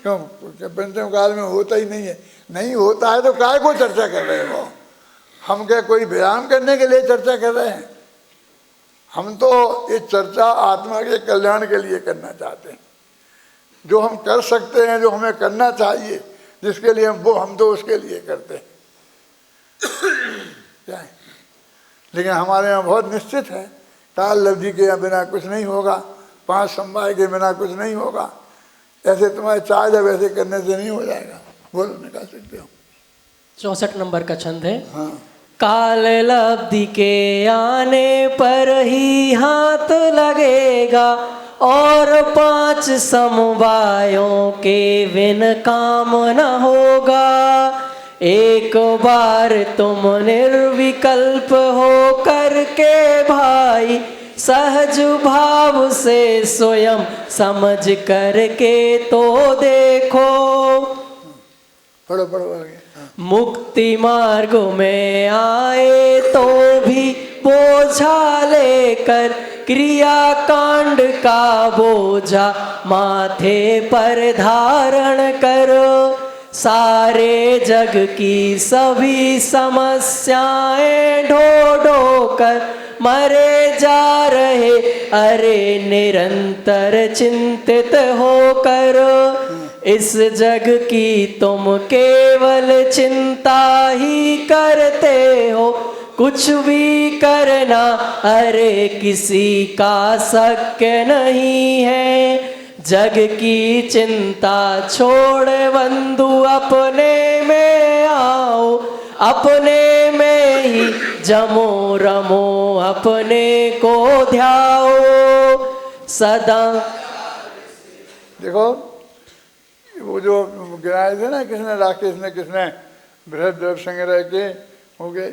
क्यों? पंचम काल में होता ही नहीं है। नहीं होता है तो काय को चर्चा कर रहे हो? हम क्या कोई व्यायाम करने के लिए चर्चा कर रहे हैं? हम तो ये चर्चा आत्मा के कल्याण के लिए करना चाहते हैं। जो हम कर सकते हैं, जो हमें करना चाहिए, जिसके लिए हम तो उसके लिए करते हैं। क्या है? लेकिन हमारे यहाँ बहुत निश्चित है, काल लब्धि के बिना कुछ नहीं होगा, 5 समवाय के बिना कुछ नहीं होगा। ऐसे तुम्हारे चार्ज अब ऐसे करने से नहीं हो जाएगा। बोलो, निकाल सकते हो। 64 नंबर का छंद है। हाँ काल लब्धि के आने पर ही हाथ लगेगा और 5 समवायों के बिन काम न होगा। एक बार तुम निर्विकल्प हो करके भाई, सहज भाव से स्वयं समझ करके तो देखो। पढ़ो पढ़ो आगे। मुक्ति मार्ग में आए तो भी बोझा लेकर, क्रिया कांड का बोझा माथे पर धारण करो। सारे जग की सभी समस्याएं ढो ढो कर मरे जा रहे, अरे निरंतर चिंतित होकर। इस जग की तुम केवल चिंता ही करते हो, कुछ भी करना अरे किसी का शक्य नहीं है। जग की चिंता छोड़ बंधु अपने में आओ, अपने में ही जमो रमो, अपने को ध्याओ सदा। देखो वो जो गिराए थे ना किसने, राकेश ने, किसने, बृहद संग्रह के हो गए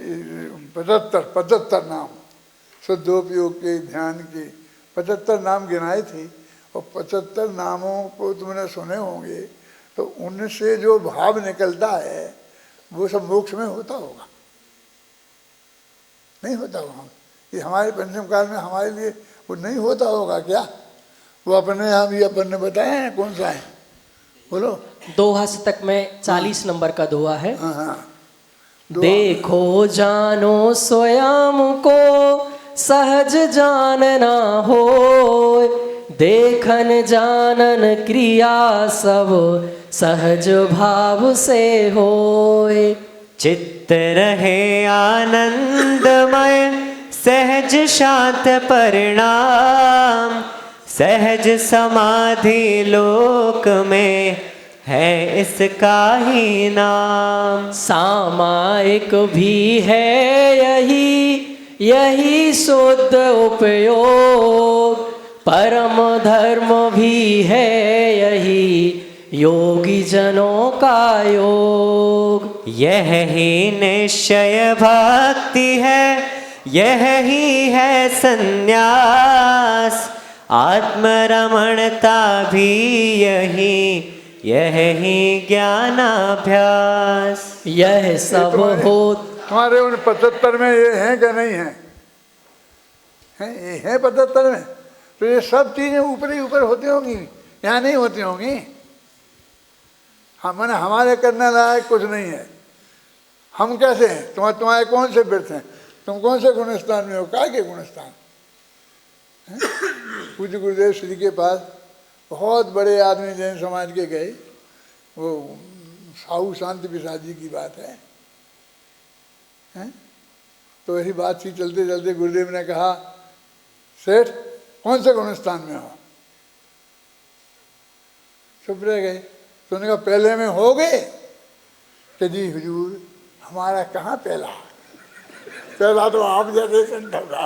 75 नाम शुद्धोपयोग के ध्यान के 75 नाम गिनाए थे। और 75 नामों को तुमने सुने होंगे, तो उनसे जो भाव निकलता है वो सब मोक्ष में होता होगा, नहीं होता होगा। ये हमारे पंचम काल में हमारे लिए वो नहीं होता होगा क्या? वो अपने यहाँ भी अपन ने बताया है, कौन सा है बोलो? दोहा शतक में 40 नंबर का दोहा है। हाँ हाँ। देखो जानो स्वयं को सहज जानना हो, देखन जानन क्रिया सब सहज भाव से होए। चित्त रहे आनंदमय सहज शांत परिणाम, सहज समाधि लोक में है इसका ही नाम। सामायिक भी है यही शुद्ध उपयोग, परम धर्म भी है यही योगी जनों का योग। यह ही निश्चय भक्ति है, यह ही है संन्यास, आत्मरमणता भी यह ही ज्ञानाभ्यास। यह सब हो हमारे उन 75 में ये हैं कि नहीं है? हैं, ये हैं 75 में। तो ये सब चीजें ऊपर ही ऊपर होती होंगी, यहाँ नहीं होती होंगी। मैंने हमारे करने लायक कुछ नहीं है। हम कैसे हैं? तुम्हारे कौन से व्रत हैं? तुम कौन से गुणस्थान में हो? काय के गुणस्थान? पूज्य गुरुदेव श्री के पास बहुत बड़े आदमी जैन समाज के गए, वो साहू शांति प्रसाद जी की बात है, हैं? तो ऐसी बातचीत चलते चलते गुरुदेव ने कहा, सेठ कौन से गुणस्थान में हो? चुप रह गए। तो उन्होंने कहा पहले में हो गए? कि जी हुजूर हमारा कहाँ पहला, पहला तो आप जैसे कंठ का।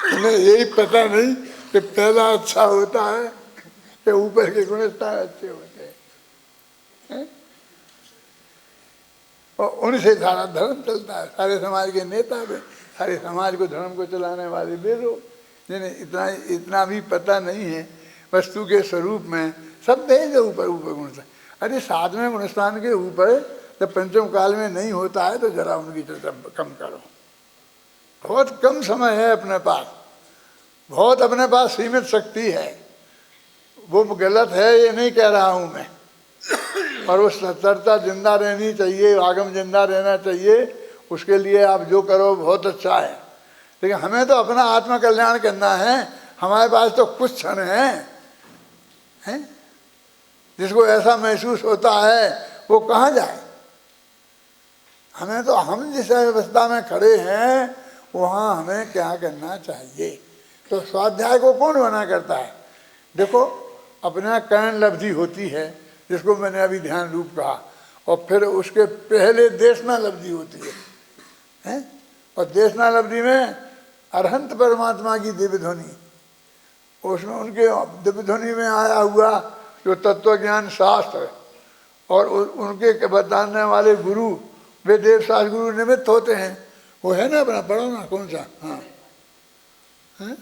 उन्हें यही पता नहीं कि पहला अच्छा होता है कि ऊपर के गुणस्थान अच्छे होते हैं। और उनसे सारा धर्म चलता है, सारे समाज के नेता भी, सारे समाज को धर्म को चलाने वाले भी लोग, जिन्हें इतना भी पता नहीं है वस्तु के स्वरूप में सब देंगे ऊपर ऊपर गुणस्थान। अरे 7वें गुणस्थान के ऊपर जब पंचम काल में नहीं होता है तो जरा उनकी चर्चा कम करो। बहुत कम समय है अपने पास, बहुत अपने पास सीमित शक्ति है। वो गलत है ये नहीं कह रहा हूँ मैं, और वो चर्चा जिंदा रहनी चाहिए, आगम जिंदा रहना चाहिए। उसके लिए आप जो करो बहुत अच्छा है, लेकिन हमें तो अपना आत्म कल्याण करना है। हमारे पास तो कुछ क्षण हैं, जिसको ऐसा महसूस होता है वो कहाँ जाए? हमें तो, हम जिस अवस्था में खड़े हैं वहाँ हमें क्या करना चाहिए? तो स्वाध्याय को कौन मना करता है? देखो अपना कर्ण लब्धि होती है, जिसको मैंने अभी ध्यान रूप कहा, और फिर उसके पहले देशना लब्धि होती है? और देशना लब्धि में अरहंत परमात्मा की दिव्य ध्वनि, उसमें उनके दिव्य ध्वनि में आया हुआ जो तत्व ज्ञान शास्त्र और उनके बताने वाले गुरु, वे देव शास्त्र गुरु निमित्त होते हैं। वो है ना अपना, पढ़ो ना कौन सा? हाँ हाँ,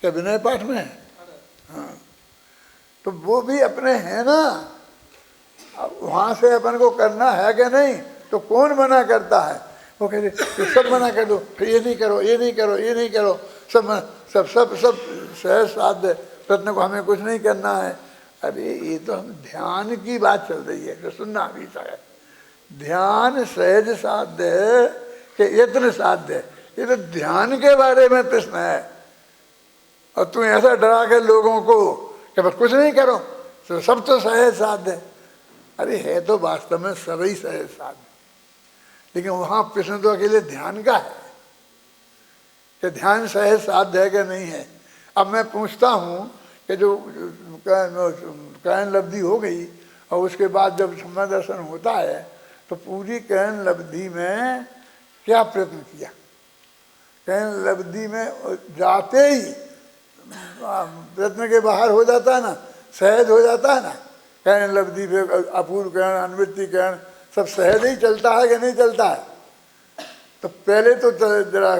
क्या विनय पाठ में है? हाँ, तो वो भी अपने हैं ना। अब वहाँ से अपन को करना है कि नहीं? तो कौन मना करता है? वो कहते सब मना कर दो, फिर ये नहीं करो, ये नहीं करो, ये नहीं करो, सब सब सब सब सहज साध्य प्रश्न को हमें कुछ नहीं करना है। अरे ये तो हम ध्यान की बात चल रही है, तो सुनना अभी शायद। ध्यान सहज साध्य है कि यत्न साध्य है, ये तो ध्यान के बारे में प्रश्न है। और तू ऐसा डरा के लोगों को कि बस कुछ नहीं करो तो सब तो सहज साध्य है। अरे है तो वास्तव में सभी सहज साध्य, लेकिन वहाँ प्रश्न तो अकेले ध्यान का है कि ध्यान सहज साध्य है कि नहीं है। अब मैं पूछता हूँ कि जो कर्ण लब्धि हो गई और उसके बाद जब सम्यक दर्शन होता है तो पूरी कर्ण लब्धि में क्या प्रयत्न किया? कर्ण लब्धि में जाते ही प्रयत्न के बाहर हो जाता है ना, सहज हो जाता है ना, करण लब्धि पे अपूर्व करण अनुवृत्ति करण सब सहज ही चलता है कि नहीं चलता है। तो पहले तो जरा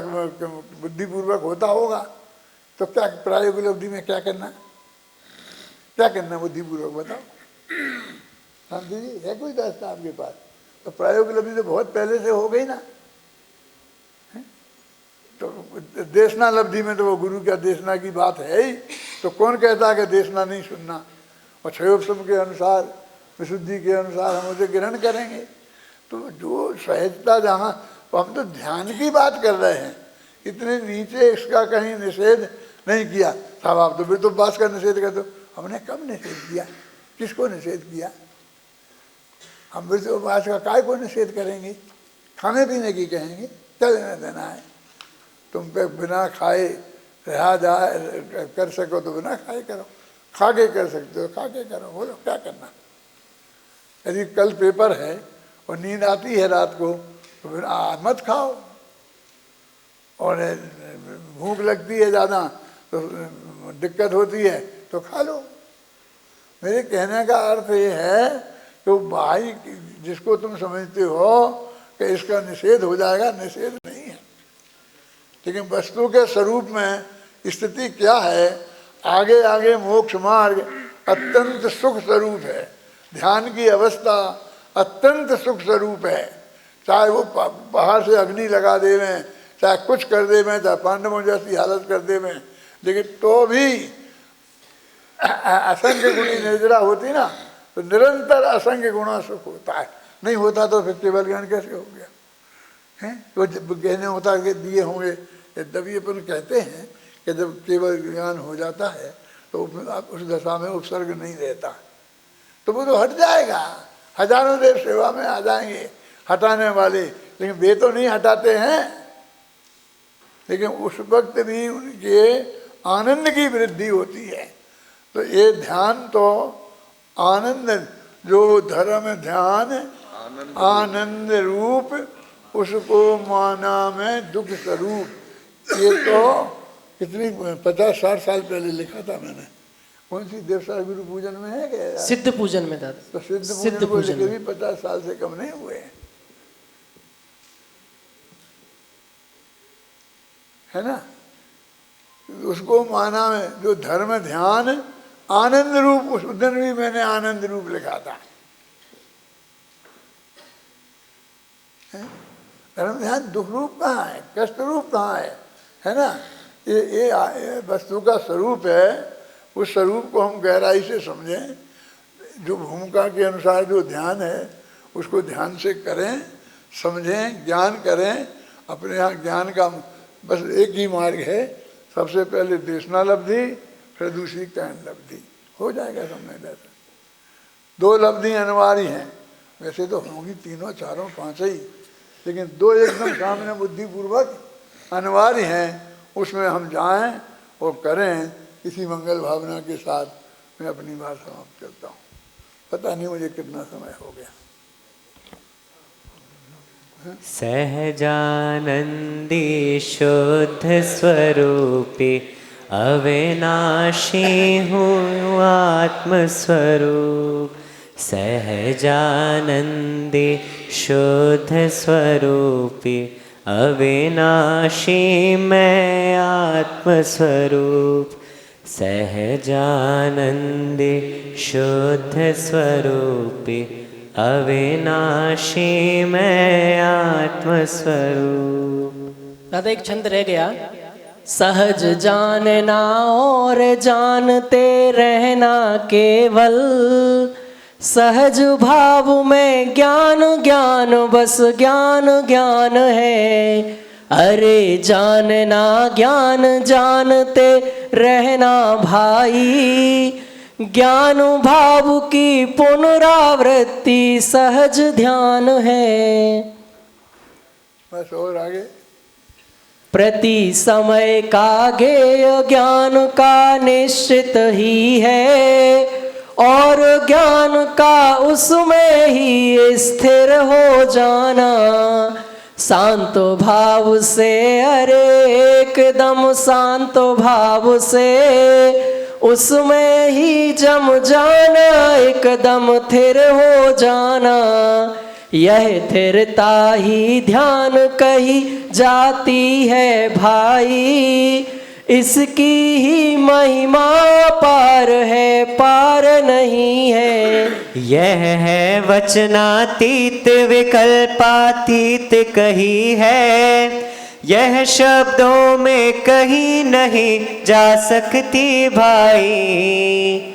बुद्धिपूर्वक होता होगा, तो क्या प्रायोगिक उपलब्धि में क्या करना, क्या करना बुद्धिपूर्वक बताओ शांति जी, है कोई रास्ता आपके पास? तो प्रायोगिक उपलब्धि तो बहुत पहले से हो गई ना। तो देशना लब्धि में तो वो गुरु का देशना की बात है ही, तो कौन कहता है कि देशना नहीं सुनना, और क्षयोपशम के अनुसार विशुद्धि के अनुसार हम उसे ग्रहण करेंगे। तो जो सहजता जहाँ, तो हम तो ध्यान की बात कर रहे हैं, इतने नीचे इसका कहीं निषेध नहीं किया। साहब आप तो विरुद्धाभास का निषेध कर दो, हमने कब निषेध किया, किसको निषेध किया? हम विरुद्धाभास का काय को निषेध करेंगे? खाने पीने की कहेंगे, क्या लेना देना है? तुम पे बिना खाए रहा जाए, कर सको तो बिना खाए करो, खा के कर सकते हो खा के करो, बोलो क्या करना। यदि कल पेपर है और नींद आती है रात को तो फिर मत खाओ, और भूख लगती है ज़्यादा तो दिक्कत होती है तो खा लो। मेरे कहने का अर्थ ये है कि भाई जिसको तुम समझते हो कि इसका निषेध हो जाएगा, निषेध नहीं है, लेकिन वस्तु के स्वरूप में स्थिति क्या है, आगे आगे मोक्ष मार्ग अत्यंत सुख स्वरूप है, ध्यान की अवस्था अत्यंत सुख स्वरूप है। चाहे वो बाहर से अग्नि लगा देवें, चाहे कुछ कर देवें, चाहे पांडवों जैसी हालत कर देवें, लेकिन तो भी असंख्य गुणी निर्जरा होती ना, तो निरंतर असंख्य गुणा सुख होता है। नहीं होता तो फिर केवल ज्ञान कैसे हो गया है? तो जब कहने होता कि दिए होंगे, तभी अपन कहते हैं कि जब केवल ज्ञान हो जाता है तो उस दशा में उपसर्ग नहीं रहता, तो वो तो हट जाएगा। हजारों देव सेवा में आ जाएंगे हटाने वाले, लेकिन वे तो नहीं हटाते हैं। लेकिन उस वक्त भी उनके आनंद की वृद्धि होती है। तो ये ध्यान तो आनंद, जो धर्म ध्यान आनंद रूप, उसको माना में दुख स्वरूप। ये तो कितनी 50-60 साल पहले लिखा था मैंने। कौन सी देवसार गुरु पूजन में है क्या? सिद्ध पूजन में दादा। तो सिद्ध पूजन को लिखे भी 50 साल से कम नहीं हुए, है ना। उसको माना में जो धर्म ध्यान आनंद रूप, उस दिन भी मैंने आनंद रूप लिखा था। धर्म ध्यान दुख रूप कहाँ है, कष्ट रूप कहाँ है ना। ये वस्तु का स्वरूप है। उस स्वरूप को हम गहराई से समझें, जो भूमिका के अनुसार जो ध्यान है उसको ध्यान से करें, समझें, ज्ञान करें। अपने यहाँ ज्ञान का बस एक ही मार्ग है, सबसे पहले देशना लब्धि, फिर दूसरी करण लब्धि, हो जाएगा समझ वैसे। 2 लब्धि अनिवार्य हैं, वैसे तो होंगी 3, 4, 5 ही, लेकिन 2 एकदम सामने बुद्धिपूर्वक अनिवार्य हैं। उसमें हम जाएं और करें इसी मंगल भावना के साथ। मैं अपनी बात समाप्त करता हूँ। पता नहीं मुझे कितना समय हो गया। सहजानंदी शुद्ध स्वरूपी अविनाशी हूँ आत्मस्वरूप। सहजानंदी शुद्ध स्वरूपी अविनाशी मैं आत्मस्वरूप। सहजानंदी शुद्ध स्वरूपी अविनाशी मैं आत्मस्वरूप। दादा एक छंद रह गया। सहज जानना और जानते रहना केवल, सहज भाव में ज्ञान ज्ञान बस ज्ञान ज्ञान है। अरे जानना ज्ञान जानते रहना भाई, ज्ञान भाव की पुनरावृत्ति सहज ध्यान है। बस और आगे। प्रति समय का ज्ञेय ज्ञान का निश्चित ही है, और ज्ञान का उसमें ही स्थिर हो जाना। शांत भाव से, अरे एकदम शांत भाव से उसमें ही जम जाना, एकदम थिर हो जाना। यह थिरता ही ध्यान कही जाती है भाई, इसकी ही महिमा पार है, पार नहीं है। यह है वचनातीत विकल्पातीत कही है, यह शब्दों में कहीं नहीं जा सकती भाई।